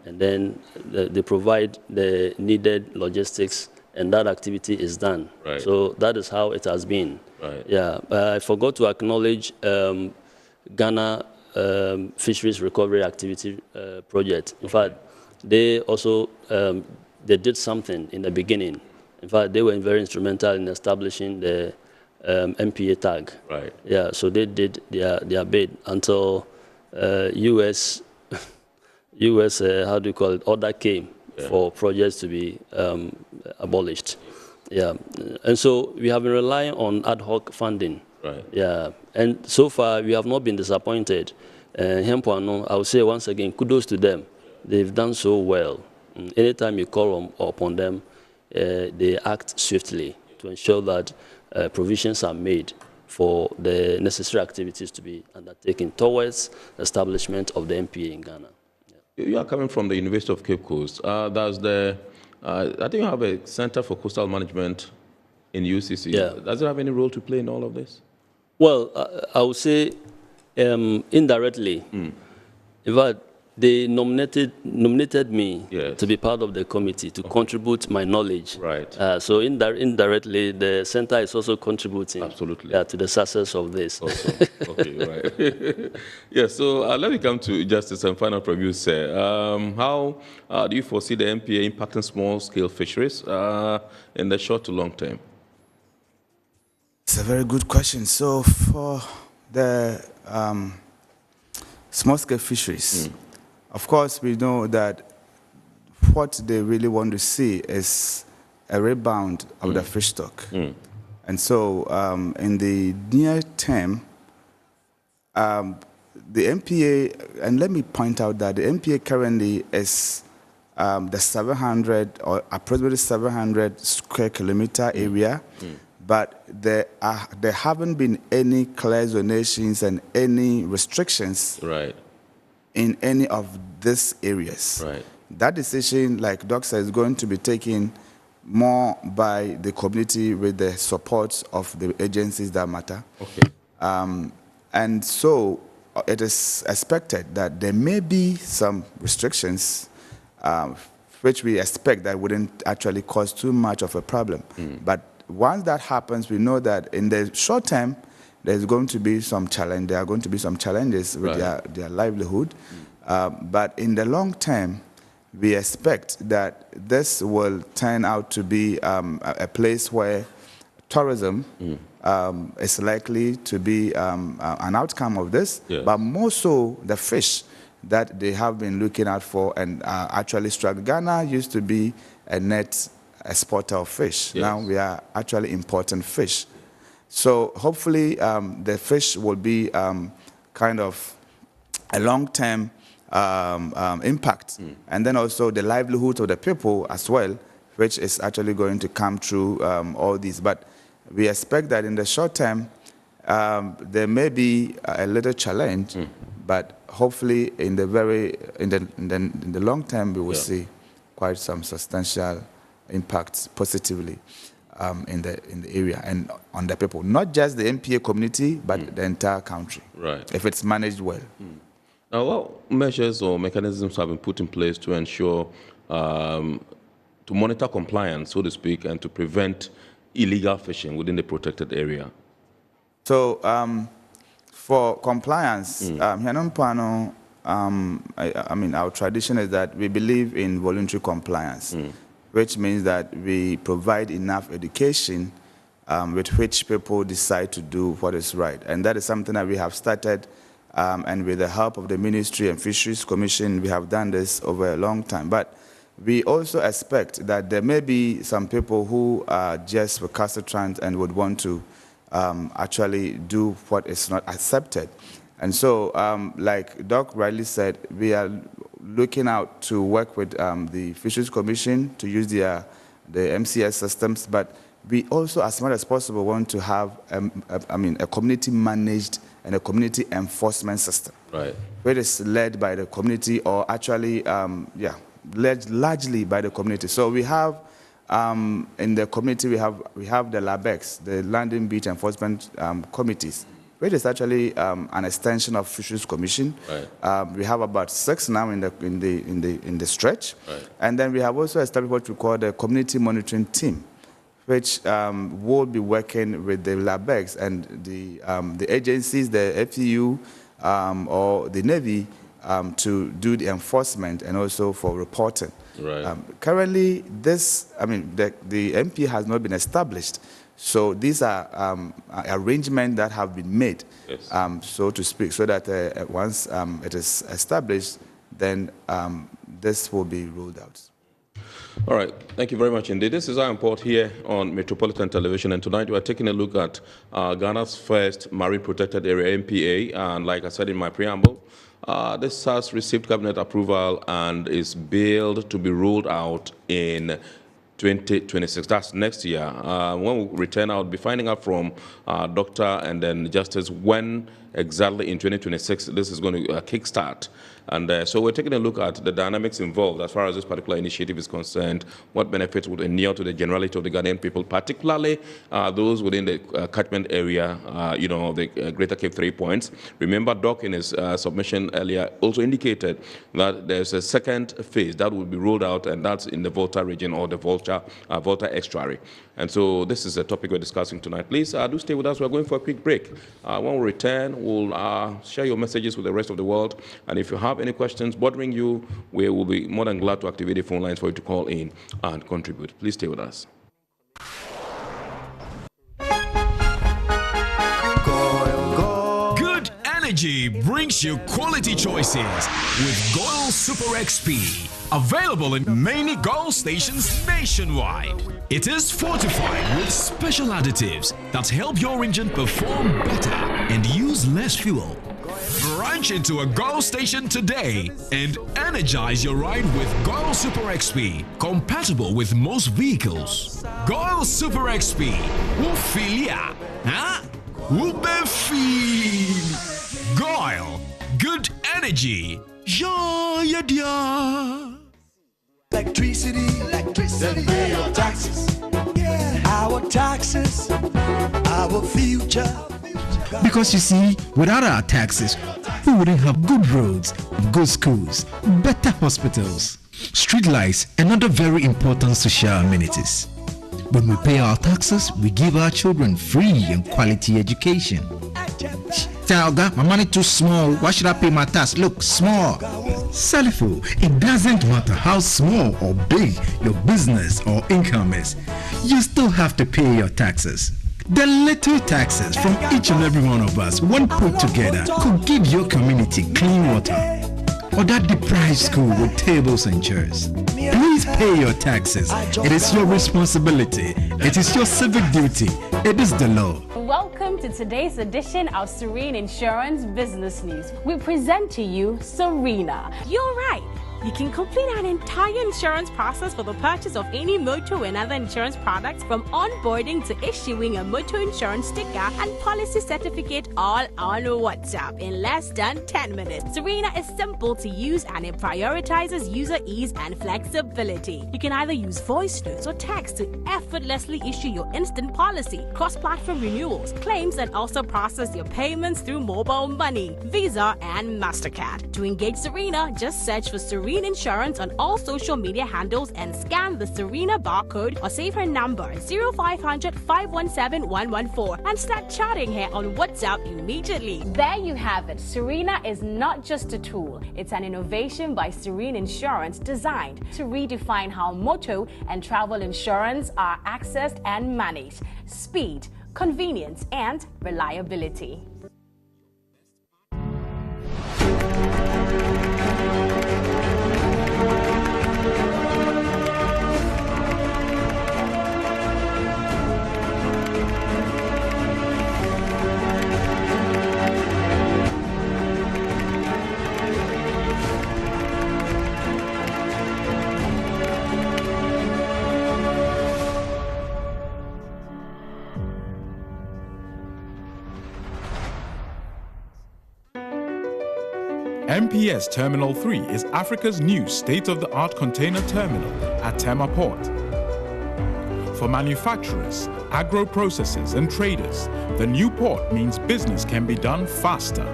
and then they provide the needed logistics, and that activity is done. So that is how it has been. I forgot to acknowledge Ghana Fisheries Recovery Activity Project. In fact, they also they did something in the beginning. In fact, they were very instrumental in establishing the MPA tag. So they did their bid until U.S. How do you call it? Order came for projects to be abolished. And so we have been relying on ad hoc funding. And so far we have not been disappointed. Hempuano, I will say once again, kudos to them. They've done so well. Anytime you call upon them, they act swiftly to ensure that provisions are made for the necessary activities to be undertaken towards establishment of the MPA in Ghana. You are coming from the University of Cape Coast. That's I think you have a Center for Coastal Management in UCC. Does it have any role to play in all of this? Well, I would say indirectly. In fact, they nominated me to be part of the committee to contribute my knowledge. So indirectly, the center is also contributing to the success of this. So let me come to Justice and find out from you, sir. How do you foresee the MPA impacting small-scale fisheries in the short to long term? It's a very good question. So for the small-scale fisheries, of course, we know that what they really want to see is a rebound of the fish stock. And so in the near term, the MPA, and let me point out that the MPA currently is the 700 or approximately 700 square kilometer area, but there haven't been any clear zonations and any restrictions in any of these areas. That decision, like Doc said, is going to be taken more by the community with the support of the agencies that matter. And so it is expected that there may be some restrictions which we expect that wouldn't actually cause too much of a problem. But once that happens, we know that in the short term, there's going to be some challenge. There are going to be some challenges with their livelihood. But in the long term, we expect that this will turn out to be a place where tourism is likely to be an outcome of this, but more so the fish that they have been looking out for and actually struck. Ghana used to be a net exporter of fish. Now we are actually importing fish. So hopefully the fish will be kind of a long-term impact. And then also the livelihood of the people as well, which is actually going to come through all these. But we expect that in the short term, there may be a little challenge, but hopefully in the long term, we will see quite some substantial impacts positively in the area and on the people, not just the MPA community, but the entire country, if it's managed well. Now, what measures or mechanisms have been put in place to ensure, to monitor compliance, so to speak, and to prevent illegal fishing within the protected area? So, for compliance, I mean, our tradition is that we believe in voluntary compliance, which means that we provide enough education with which people decide to do what is right. And that is something that we have started, and with the help of the Ministry and Fisheries Commission, we have done this over a long time. But we also expect that there may be some people who are just recalcitrant and would want to actually do what is not accepted. And so, like Doc rightly said, we are looking out to work with the Fisheries Commission to use the MCS systems, but we also, as much as possible, want to have a community-managed and a community enforcement system, which is led by the community, or actually, led largely by the community. So we have in the community, we have the LABEX, the Landing Beach Enforcement Committees, which is actually an extension of Fisheries Commission. We have about 6 now in the stretch, and then we have also established what we call the Community Monitoring Team, which will be working with the LABEX and the agencies, the FEU or the Navy, to do the enforcement and also for reporting. Currently, the MP has not been established. So these are arrangements that have been made, so to speak, so that once it is established, then this will be rolled out. All right. Thank you very much indeed. This is our report here on Metropolitan Television, and tonight we are taking a look at Ghana's first marine protected area, MPA. And like I said in my preamble, this has received cabinet approval and is billed to be rolled out in 2026. That's next year. When we return, I'll be finding out from Doctor and then Justice when exactly in 2026 this is going to kickstart. And so we're taking a look at the dynamics involved as far as this particular initiative is concerned, what benefits would inure to the generality of the Ghanaian people, particularly those within the catchment area, the Greater Cape 3 points. Remember, Doc in his submission earlier also indicated that there's a second phase that will be rolled out, and that's in the Volta region or the Volta estuary. And so this is a topic we're discussing tonight. Please do stay with us. We're going for a quick break. When we return, we'll share your messages with the rest of the world. And if you have any questions bothering you, we will be more than glad to activate the phone lines for you to call in and contribute. Please stay with us. Good energy brings you quality choices with Goil Super XP. Available in many Goil stations nationwide. It is fortified with special additives that help your engine perform better and use less fuel. Branch into a Goil station today and energize your ride with Goil Super XP, compatible with most vehicles. Goil Super XP. Wufilia. Huh? Wubefi. Goil. Good energy. Ja, ya, dia. Electricity, then pay your taxes. Our taxes, our future. Because you see, without our taxes, we wouldn't have good roads, good schools, better hospitals, street lights, and other very important social amenities. When we pay our taxes, we give our children free and quality education. Talga, my money too small. Why should I pay my tax? Look, small. Salifo, it doesn't matter how small or big your business or income is. You still have to pay your taxes. The little taxes from each and every one of us, when put together, could give your community clean water or that deprived school with tables and chairs. Please pay your taxes. It is your responsibility. It is your civic duty. It is the law. Welcome to today's edition of Serene Insurance Business News. We present to you Serena. You're right. You can complete an entire insurance process for the purchase of any motor and other insurance products, from onboarding to issuing a motor insurance sticker and policy certificate, all on WhatsApp in less than 10 minutes. Serena is simple to use and it prioritizes user ease and flexibility. You can either use voice notes or text to effortlessly issue your instant policy, cross-platform renewals, claims, and also process your payments through mobile money, Visa, and MasterCard. To engage Serena, just search for Serena Insurance on all social media handles and scan the Serena barcode or save her number 0500 517 114 and start chatting her on WhatsApp immediately. There you have it. Serena is not just a tool, it's an innovation by Serene Insurance designed to redefine how motor and travel insurance are accessed and managed. Speed, convenience, and reliability. MPS Terminal 3 is Africa's new state-of-the-art container terminal at Tema Port. For manufacturers, agro-processors and traders, the new port means business can be done faster.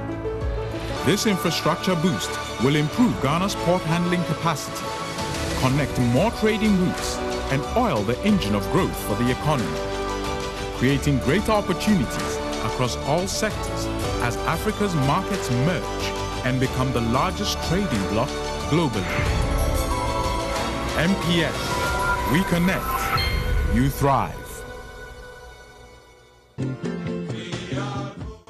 This infrastructure boost will improve Ghana's port handling capacity, connect more trading routes, and oil the engine of growth for the economy, creating greater opportunities across all sectors as Africa's markets merge and become the largest trading bloc globally. MPS, we connect, you thrive.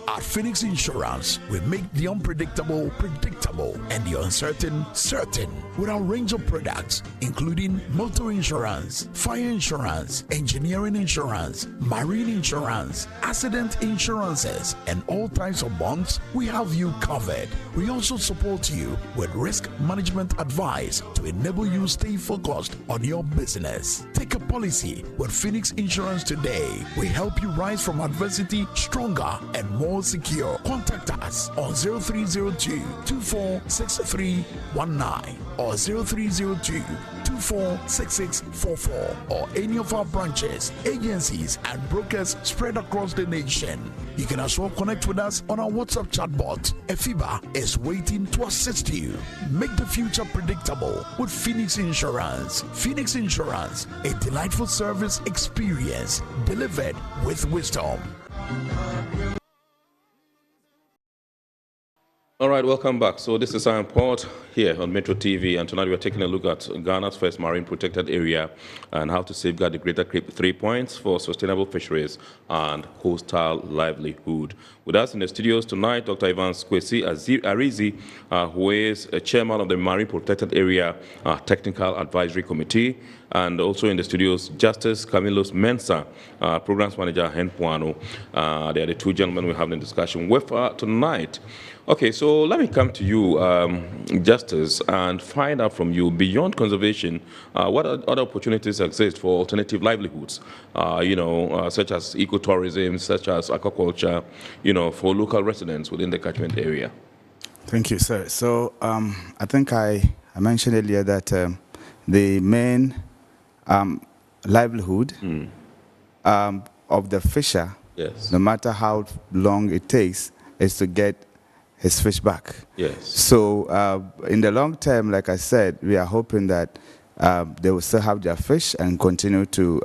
At Phoenix Insurance, we make the unpredictable predictable and the uncertain certain with our range of products, including motor insurance, fire insurance, engineering insurance, marine insurance, accident insurances, and all types of bonds. We have you covered. We also support you with risk management advice to enable you stay focused on your business. Take a policy with Phoenix Insurance today. We help you rise from adversity stronger and more secure. Contact us on 0302-246319 or 0302-246644 or any of our branches, agencies, and brokers spread across the nation. You can as well connect with us on our WhatsApp chatbot. Efiba is waiting to assist you. Make the future predictable with Phoenix Insurance. Phoenix Insurance, a delightful service experience delivered with wisdom. All right, welcome back. So this is Iron Port here on Metro TV, and tonight we are taking a look at Ghana's first marine protected area and how to safeguard the Greater Cape 3 points for sustainable fisheries and coastal livelihood. With us in the studios tonight, Dr. Evans Kwesi Arizi, who is a chairman of the Marine Protected Area Technical Advisory Committee, and also in the studios, Justice Camillus Mensah, Programs Manager Henpuano. They are the two gentlemen we're having a discussion with tonight. Okay, so let me come to you, Justice, and find out from you, beyond conservation, what other opportunities exist for alternative livelihoods, such as ecotourism, such as aquaculture, for local residents within the catchment area? Thank you, sir. So I think I mentioned earlier that the main livelihood of the fisher, yes, no matter how long it takes, is to get his fish back. Yes. So in the long term, like I said, we are hoping that they will still have their fish and continue to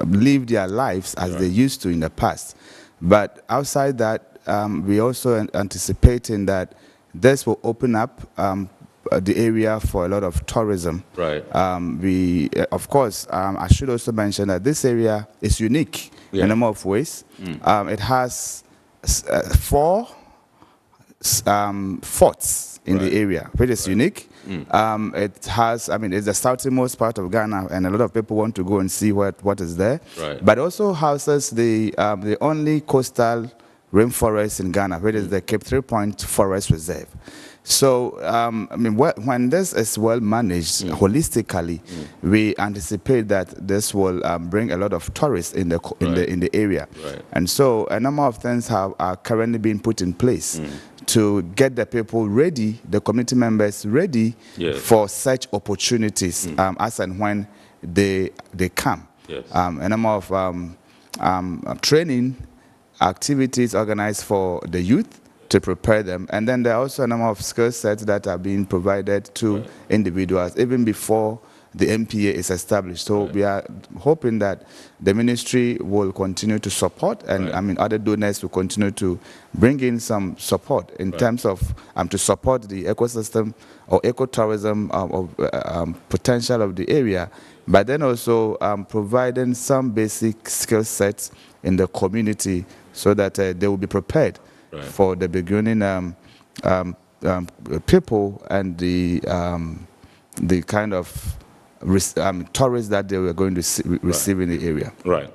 live their lives as they used to in the past. But outside that, we also anticipating that this will open up the area for a lot of tourism. Right. Of course, I should also mention that this area is unique in a number of ways. It has 4 forts in the area, which is unique. It has, it's the southernmost part of Ghana, and a lot of people want to go and see what is there. Right. But also houses the only coastal rainforest in Ghana, which is the Cape 3 Point Forest Reserve. So, when this is well managed holistically, we anticipate that this will bring a lot of tourists in the area. Right. And so, a number of things are currently being put in place to get the people ready, the community members ready for such opportunities as and when they come. Yes. A number of training activities organized for the youth to prepare them. And then there are also a number of skill sets that are being provided to individuals even before the MPA is established. So we are hoping that the ministry will continue to support, and other donors will continue to bring in some support in terms of to support the ecosystem or ecotourism potential of the area, but then also providing some basic skill sets in the community so that they will be prepared for the beginning people and the kind of tourists that they were going to receive in the area. Right.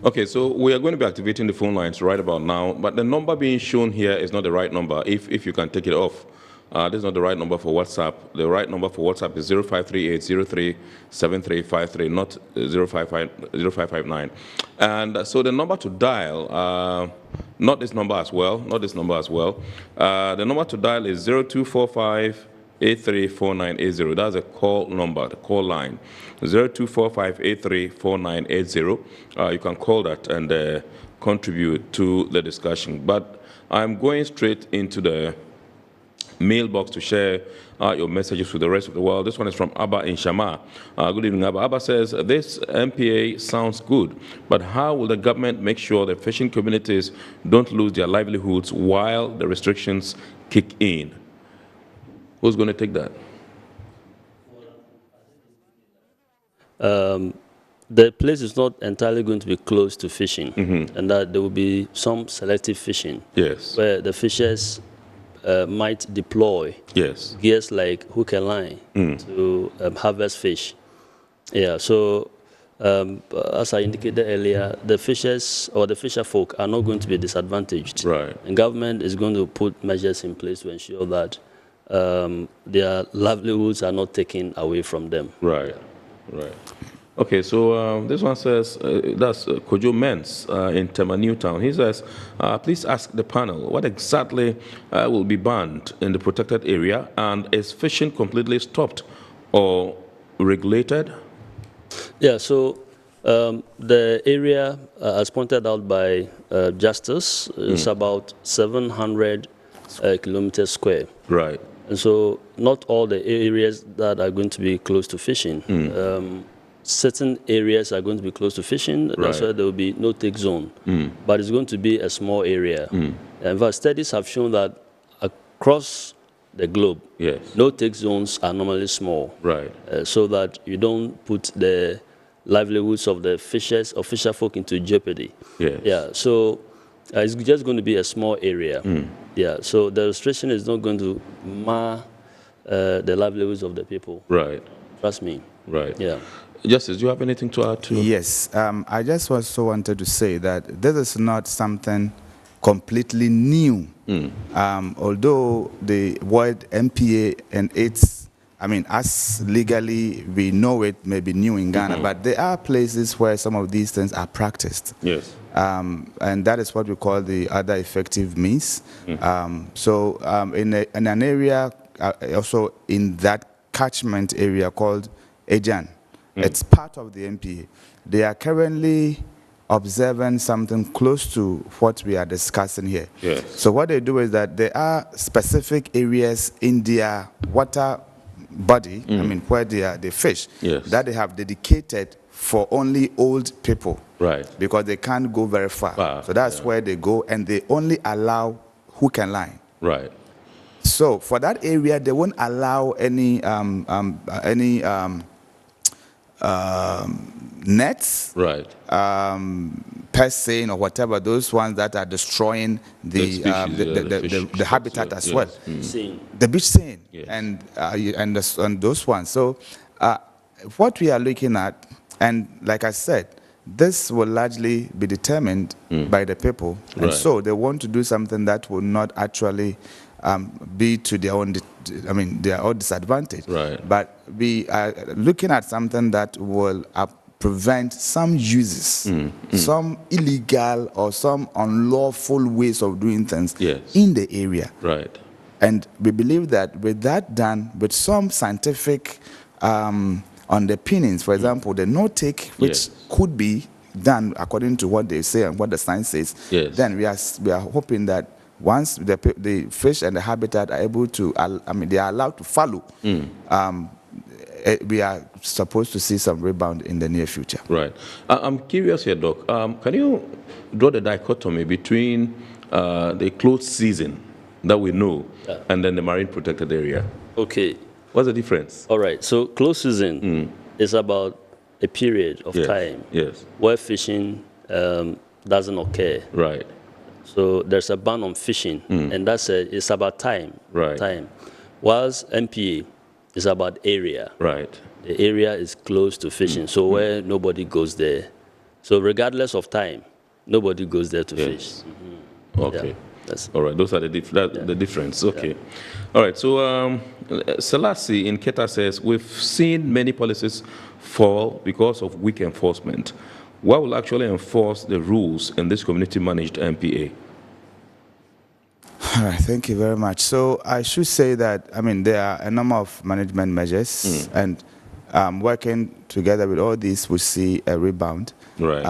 Okay, so we are going to be activating the phone lines right about now, but the number being shown here is not the right number. If you can take it off. This is not the right number for WhatsApp. The right number for WhatsApp is 0538037353, not 0559. And so the number to dial, not this number as well, the number to dial is 0245-834980. That's a call number, the call line, 0245-834980. You can call that and contribute to the discussion. But I'm going straight into the mailbox to share your messages with the rest of the world. This one is from Abba in Shama. Good evening, Abba. Abba says, this MPA sounds good, but how will the government make sure the fishing communities don't lose their livelihoods while the restrictions kick in? Who's going to take that? The place is not entirely going to be closed to fishing, and that there will be some selective fishing. Yes. Where the fishers might deploy gears like hook and line to harvest fish. Yeah, so as I indicated earlier, the fishers or the fisher folk are not going to be disadvantaged. Right. And government is going to put measures in place to ensure that their livelihoods are not taken away from them. Right, right. Okay, so this one says, that's Kojo Mens in Tema, Newtown. He says, please ask the panel, what exactly will be banned in the protected area, and is fishing completely stopped or regulated? Yeah, so the area, as pointed out by Justice, is about 700 kilometers square. Right. And so not all the areas that are going to be close to fishing. Certain areas are going to be close to fishing. That's why there will be no-take zone. But it's going to be a small area. In fact, studies have shown that across the globe, no-take zones are normally small. Right. So that you don't put the livelihoods of the fishers or fisher folk into jeopardy. Yes. Yeah, so it's just going to be a small area. Yeah, so the restriction is not going to mar the livelihoods of the people. Right. Trust me. Right. Yeah. Justice, do you have anything to add to? Yes, I just also wanted to say that this is not something completely new. Although the word MPA and its, as legally we know it may be new in Ghana, but there are places where some of these things are practiced. Yes. And that is what we call the other effective means. So in an area, also in that catchment area called Ejan, it's part of the MPA. They are currently observing something close to what we are discussing here. Yes. So what they do is that there are specific areas in their water body, where they fish, that they have dedicated for only old people. Right. Because they can't go very far. So that's where they go, and they only allow hook and line. Right. So for that area, they won't allow any nets, right? Pest or whatever, those ones that are destroying the habitat as well. The beach seine, and those ones. So what we are looking at, and like I said, this will largely be determined by the people, and Right. so they want to do something that will not actually be to their own, their own disadvantage. Right. But we are looking at something that will prevent some uses, some illegal or some unlawful ways of doing things in the area. Right. And we believe that with that done, with some scientific underpinnings, for example, the no-take, which could be done according to what they say and what the science says, then we are hoping that once the fish and the habitat are able to, they are allowed to follow, we are supposed to see some rebound in the near future. Right. I'm curious here, Doc. Can you draw the dichotomy between the closed season that we know and then the marine protected area? Okay. What's the difference? All right. So closed season is about a period of time where fishing doesn't occur. Right. So there's a ban on fishing, and it's about time. Right. Time. Whilst MPA is about area. Right. The area is close to fishing, so where nobody goes there. So regardless of time, nobody goes there to fish. Okay. All right. Those are the difference. Okay. All right. So Selassie in Keta says, we've seen many policies fall because of weak enforcement. What will actually enforce the rules in this community-managed MPA? All right, thank you very much. So I should say that, there are a number of management measures, and working together with all these, we see a rebound. Right.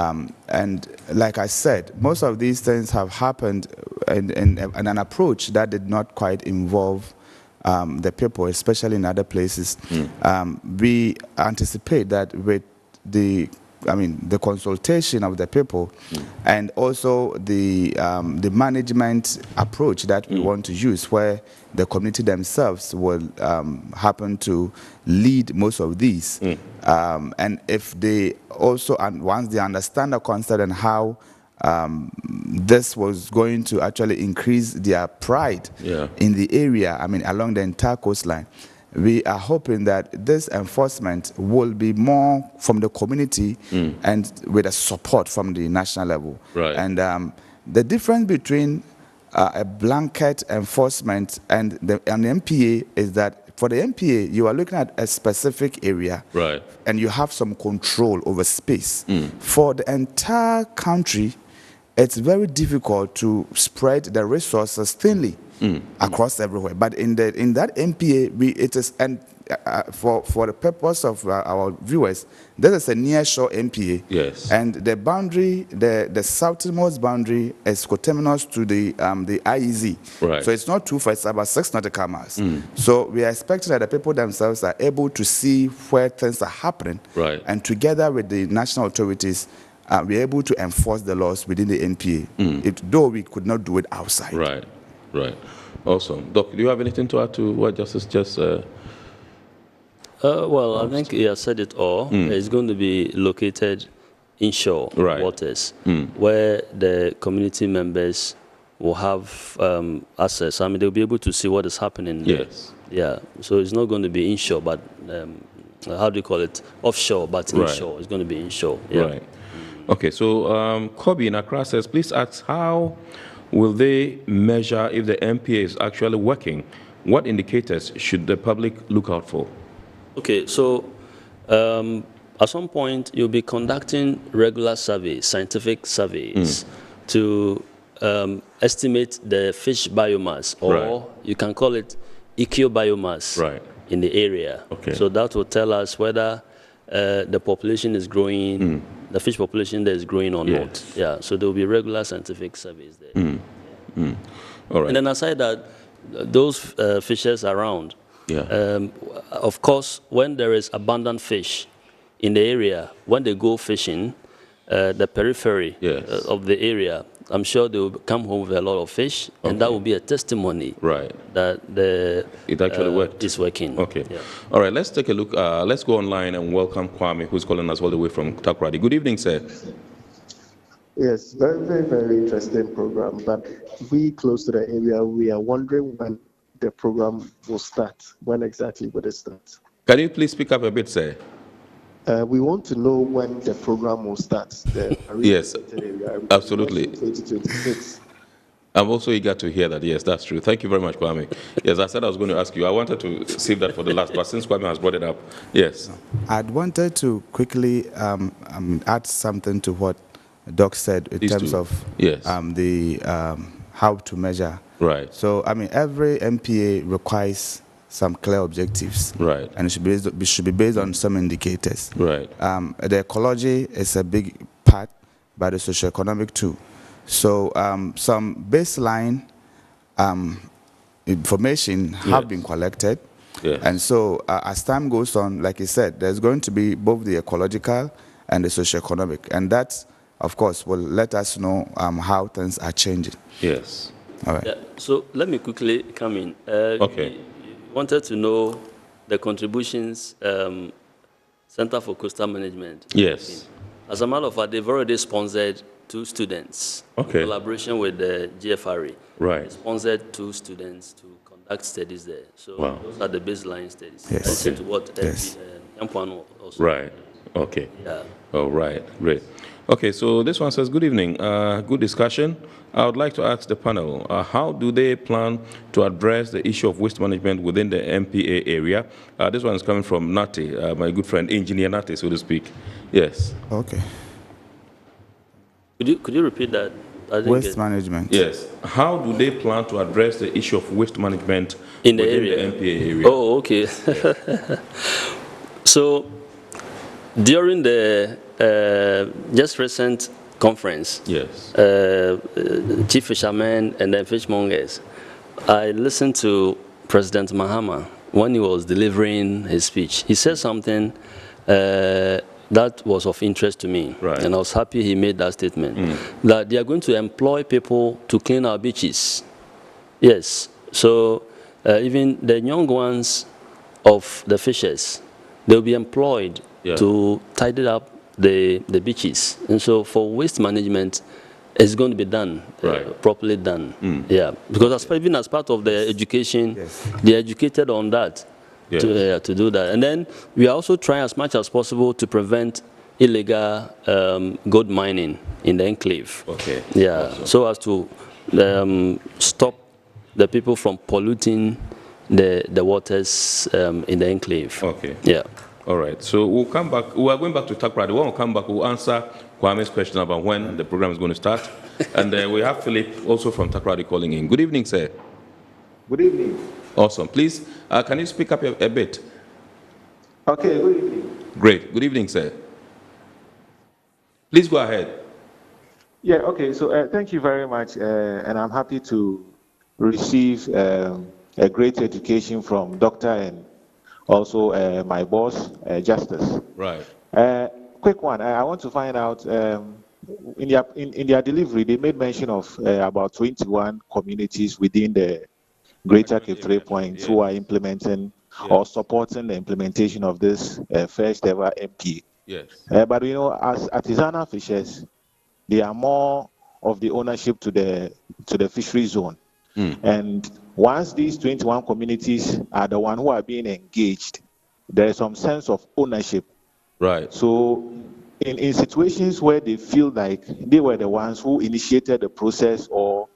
And like I said, most of these things have happened in an approach that did not quite involve the people, especially in other places. We anticipate that with the consultation of the people, and also the management approach that we want to use, where the community themselves will happen to lead most of these. And if they also, and once they understand the concept and how this was going to actually increase their pride in the area, along the entire coastline, we are hoping that this enforcement will be more from the community and with a support from the national level. Right. And the difference between a blanket enforcement and an MPA is that for the MPA, you are looking at a specific area, right, and you have some control over space. For the entire country, it's very difficult to spread the resources thinly across everywhere. But in that MPA, it is, and for the purpose of our viewers, this is a near-shore MPA. Yes. And the boundary, the southernmost boundary is coterminous to the IEZ. Right. So it's not too far, it's about 6 nautical miles. So we are expecting that the people themselves are able to see where things are happening. Right. And together with the national authorities, we're able to enforce the laws within the NPA, though we could not do it outside. Right, right. Awesome. Doc, do you have anything to add to what Justice just well, I think he has said it all. It's going to be located inshore waters, where the community members will have access. They'll be able to see what is happening. Yes. Yeah. So it's not going to be inshore, but how do you call it? Offshore, but inshore. It's going to be inshore. Yeah. Right. Okay, so Kobe in Accra says, please ask, how will they measure if the MPA is actually working? What indicators should the public look out for? Okay, so at some point, you'll be conducting regular surveys, scientific surveys, to estimate the fish biomass, or you can call it eco biomass in the area. Okay. So that will tell us whether the population is growing, the fish population there is growing or not. Yeah, so there will be regular scientific surveys there. All right. And then aside that, those fishes around, of course, when there is abundant fish in the area, when they go fishing, the periphery of the area, I'm sure they will come home with a lot of fish, and that will be a testimony that it actually worked. Is working. Okay. Yeah. All right, let's take a look. Let's go online and welcome Kwame, who's calling us all the way from Takoradi. Good evening, sir. Yes, very interesting program. But we close to the area, we are wondering when the program will start. When exactly will it start? Can you please speak up a bit, sir? We want to know when the program will start. Yes, absolutely. 2026. I'm also eager to hear that. Yes, that's true. Thank you very much, Kwame. Yes, I said I was going to ask you. I wanted to save that for the last, but since Kwame has brought it up, yes. I'd wanted to quickly add something to what Doc said in terms of how to measure. Right. So, I mean, every MPA requires some clear objectives. Right. And it should be based on some indicators. Right. The ecology is a big part, but the socioeconomic too. So some baseline information have been collected. Yes. And so as time goes on, like you said, there's going to be both the ecological and the socioeconomic. And that, of course, will let us know how things are changing. Yes. All right. Yeah, so let me quickly come in. Okay. We wanted to know the contributions Center for Coastal Management. Yes. As a matter of fact, they've already sponsored 2 students in collaboration with the GFRA. Right. They sponsored 2 students to conduct studies there. So those are the baseline studies. Yes. To what Yampuano also. Right. Okay. Yeah. All right. Great. Okay, so this one says, good evening. Good discussion. I would like to ask the panel, how do they plan to address the issue of waste management within the MPA area? This one is coming from Nati, my good friend, Engineer Nati, so to speak. Yes. Okay. Could you repeat that? Waste management. Yes. How do they plan to address the issue of waste management in the within area? The MPA area? Oh, okay. So, during the just recent conference, yes, chief fishermen and then fishmongers, I listened to President Mahama when he was delivering his speech. He said something that was of interest to me, and I was happy he made that statement, that they are going to employ people to clean our beaches. Yes, so even the young ones of the fishers, they'll be employed to tidy up the beaches. And so for waste management, it's going to be done, properly done. Yeah, because even as part of the education, they're educated on that. To do that. And then we are also trying as much as possible to prevent illegal gold mining in the enclave. Okay. Yeah, awesome. So as to stop the people from polluting the waters in the enclave. Okay. Yeah. All right. So we'll come back. We are going back to Takoradi. When we come back, we'll answer Kwame's question about when the program is going to start. And we have Philip also from Takoradi calling in. Good evening, sir. Good evening. Awesome. Please, can you speak up a bit? Okay, good evening. Great. Good evening, sir. Please go ahead. Yeah, okay. So thank you very much. And I'm happy to receive a great education from Dr. and also my boss, Justice. Right. Quick one. I want to find out, in their delivery, they made mention of about 21 communities within the Greater Cape 3 points who are implementing or supporting the implementation of this first ever MP. Yes. But you know, as artisanal fishers, they are more of the ownership to the fishery zone. And once these 21 communities are the one who are being engaged, there is some sense of ownership. Right. So in situations where they feel like they were the ones who initiated the process or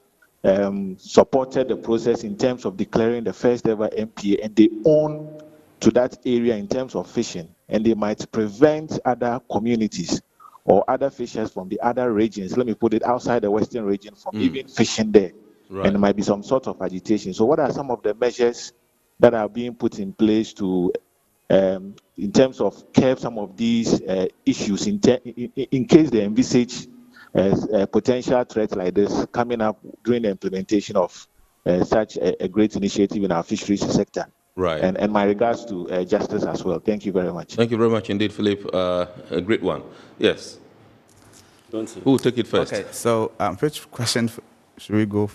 supported the process in terms of declaring the first ever MPA, and they own to that area in terms of fishing, and they might prevent other communities or other fishers from the other regions, let me put it outside the Western region, from even fishing there. And there might be some sort of agitation. So what are some of the measures that are being put in place to, in terms of curb some of these issues in case they envisage a potential threat like this coming up during the implementation of such a great initiative in our fisheries sector? Right. And my regards to Justice as well. Thank you very much. Thank you very much indeed, Philip. A great one. Yes. Who will take it first? Okay, so which question should we go?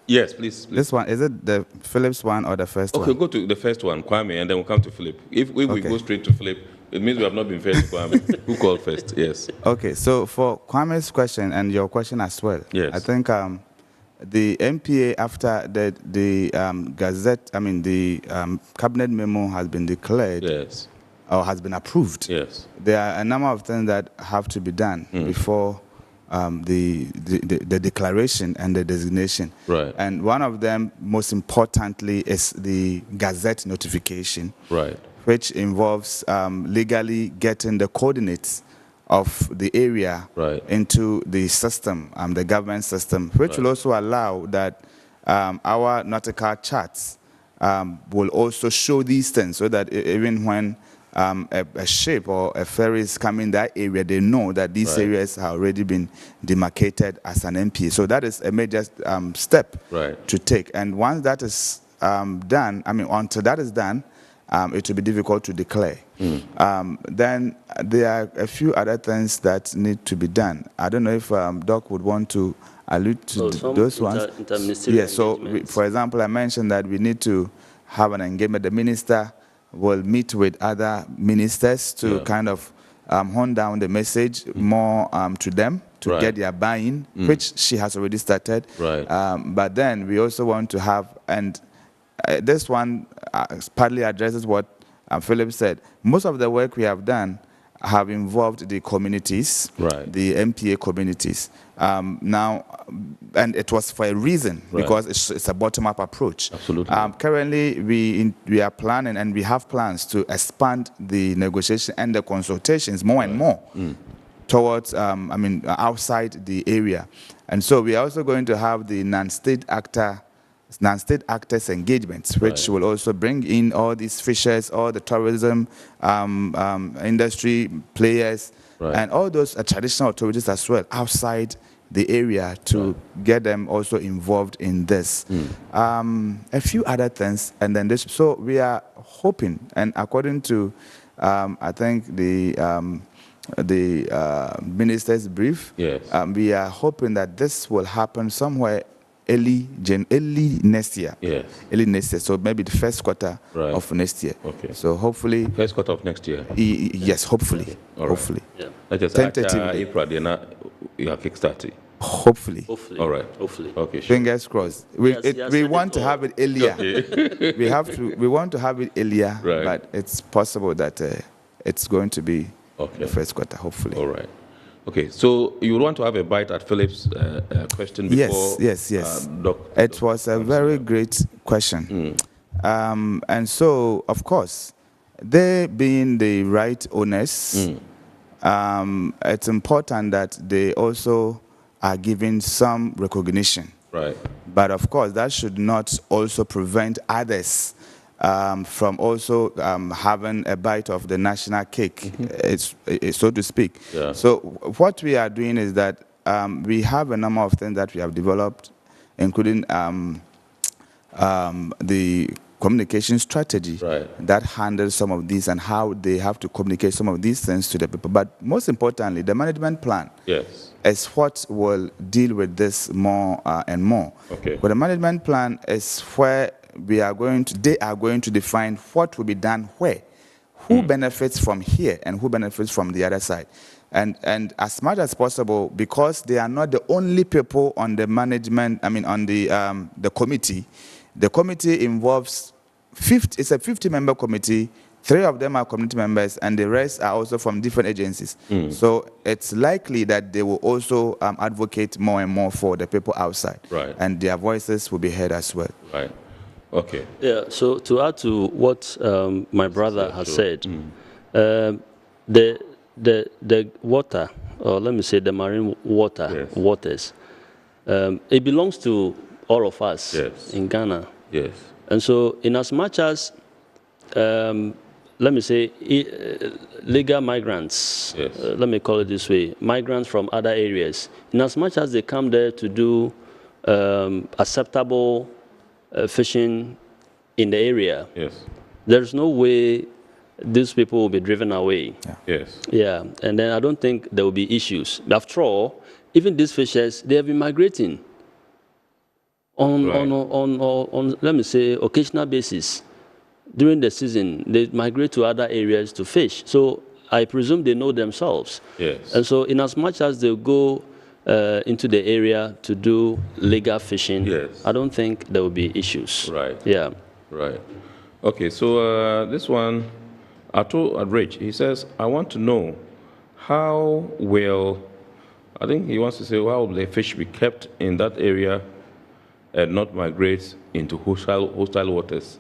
Yes, please. This one, is it the Philip's one or the first one? Okay, go to the first one, Kwame, and then we'll come to Philip. If we go straight to Philip, it means we have not been fair to Kwame. Who called first? Yes. Okay, so for Kwame's question and your question as well, yes. I think the MPA after the Gazette, the cabinet memo has been declared, yes, or has been approved. Yes, there are a number of things that have to be done before the declaration and the designation. Right. And one of them, most importantly, is the Gazette notification. Right. Which involves legally getting the coordinates of the area into the system, the government system, which will also allow that our nautical charts will also show these things, so that even when a ship or a ferry is coming that area, they know that these areas have already been demarcated as an MPA. So that is a major step to take. And once that is done, until that is done, it will be difficult to declare. Then there are a few other things that need to be done. I don't know if Doc would want to allude to those ones. Yes, so for example, I mentioned that we need to have an engagement. The minister will meet with other ministers to kind of hone down the message more to them, to get their buy-in, which she has already started. But then we also want to have, and this one partly addresses what Philip said. Most of the work we have done have involved the communities, the MPA communities. Now, and it was for a reason, because it's a bottom-up approach. Absolutely. Currently, we are planning, and we have plans to expand the negotiation and the consultations more and more towards, outside the area. And so we are also going to have the non-state actors engagements, which will also bring in all these fishers, all the tourism industry players, and all those traditional authorities as well outside the area, to get them also involved in this. A few other things, and then this. So we are hoping, and according to I think the minister's brief, we are hoping that this will happen somewhere early next year. Yes. Early next year. So maybe the first quarter of next year. Okay. So hopefully. First quarter of next year. Yes, hopefully. Okay. All hopefully. Right. Yeah. Tentatively. April, you are kickstarting. Hopefully. All right. Hopefully. Okay. Sure. Fingers crossed. We want to have it earlier. Okay. We want to have it earlier, but it's possible that it's going to be the first quarter. Hopefully. All right. Okay, so you want to have a bite at Philip's question before? Yes. It was a very great question. And so, of course, they being the right owners, it's important that they also are given some recognition. Right. But of course, that should not also prevent others from also having a bite of the national cake, so to speak. Yeah. So what we are doing is that we have a number of things that we have developed, including the communication strategy that handles some of these and how they have to communicate some of these things to the people. But most importantly, the management plan is what will deal with this more and more. Okay. But the management plan is where they are going to define what will be done where, who benefits from here and who benefits from the other side. And as much as possible, because they are not the only people on the management, on the committee. The committee involves it's a 50-member committee. 3 of them are community members, and the rest are also from different agencies. So it's likely that they will also advocate more and more for the people outside. Right. And their voices will be heard as well. Right. Okay. Yeah, so to add to what my brother has said, the water, or let me say the marine waters, it belongs to all of us in Ghana. Yes. And so in as much as, let me say, legal migrants, let me call it this way, migrants from other areas, in as much as they come there to do acceptable fishing in the area, there's no way these people will be driven away. Yes. Yeah, and then I don't think there will be issues. After all, even these fishes, they have been migrating on let me say, occasional basis. During the season, they migrate to other areas to fish. So I presume they know themselves. Yes. And so in as much as they go into the area to do legal fishing, I don't think there will be issues. Right. Yeah. Right. Okay, so this one, Ato Adrich, he says, I want to know how will, I think he wants to say, how will the fish be kept in that area and not migrate into hostile waters?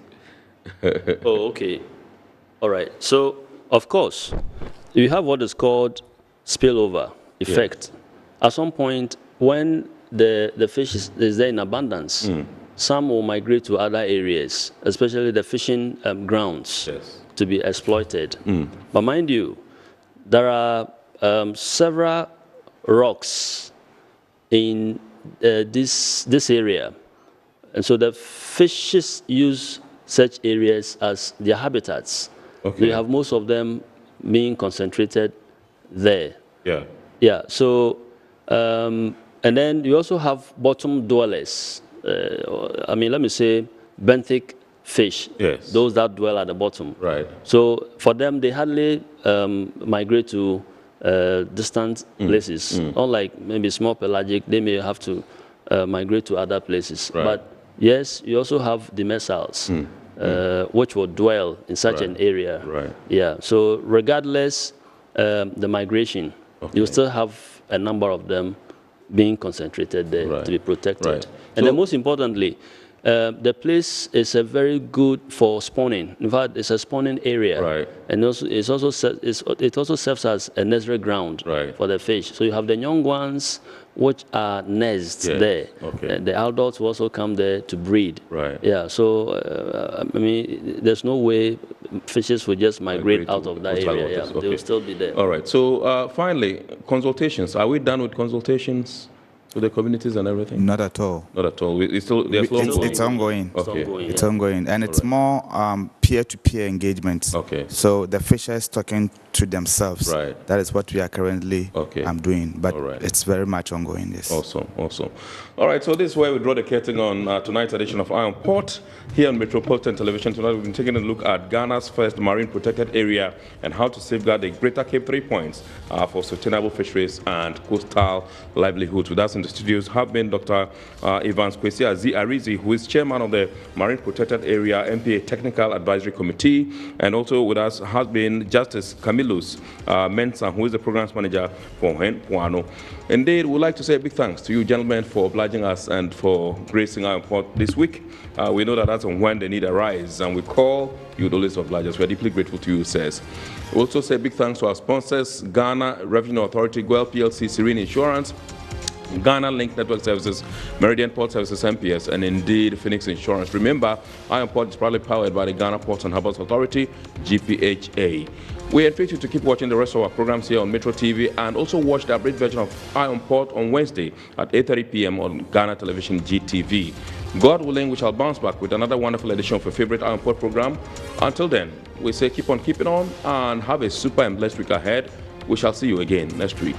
Oh, okay. All right. So, of course, you have what is called spillover effect. At some point, when the fish is there in abundance, some will migrate to other areas, especially the fishing grounds, to be exploited. But mind you, there are several rocks in this area. And so the fishes use such areas as their habitats. Okay. You have most of them being concentrated there. Yeah. Yeah, so, and then you also have bottom dwellers. I mean, let me say benthic fish. Yes. Those that dwell at the bottom. Right. So for them, they hardly migrate to distant places. Unlike maybe small pelagic, they may have to migrate to other places. Right. But yes, you also have demersals, which will dwell in such an area. Right. Yeah. So regardless the migration, you still have a number of them being concentrated there to be protected. Right. And then most importantly, the place is a very good for spawning. In fact, it's a spawning area. Right. And also, it also serves as a nursery ground for the fish. So you have the young ones, which are nests there. Okay. The adults will also come there to breed. Right. Yeah. So I mean, there's no way fishes will just migrate out of that area. Yeah. They will still be there. All right. So finally, consultations. Are we done with consultations with the communities and everything? Not at all. Not at all. It's still It's ongoing. Okay. It's ongoing, and it's more peer-to-peer engagement. Okay. So the fishers talking to themselves. Right. That is what we are currently doing, but it's very much ongoing. Yes. Awesome. Awesome. All right. So this is where we draw the curtain on tonight's edition of Eye on Port here on Metropolitan Television. Tonight we've been taking a look at Ghana's first marine protected area and how to safeguard the Greater Cape 3 points for sustainable fisheries and coastal livelihoods. With us in the studios have been Dr. Evans Kwesi Arizi, who is chairman of the Marine Protected Area MPA Technical Advisory Committee, and also with us has been Justice Camillus Mensah, who is the programs manager for Puano. Indeed, we'd like to say a big thanks to you gentlemen for obliging us and for gracing our port this week. We know that that's when the need arises, and we call you the list of oblige. We're deeply grateful to you, sirs. We also say big thanks to our sponsors, Ghana Revenue Authority, GWEL PLC, Serene Insurance, Ghana Link Network Services, Meridian Port Services MPS, and indeed Phoenix Insurance. Remember, Eye on Port is proudly powered by the Ghana Ports and Harbours Authority, GPHA. We invite you to keep watching the rest of our programs here on Metro TV and also watch the abridged version of Eye on Port on Wednesday at 8:30 p.m. on Ghana Television GTV. God willing, we shall bounce back with another wonderful edition of your favorite Eye on Port program. Until then, we say keep on keeping on and have a super and blessed week ahead. We shall see you again next week.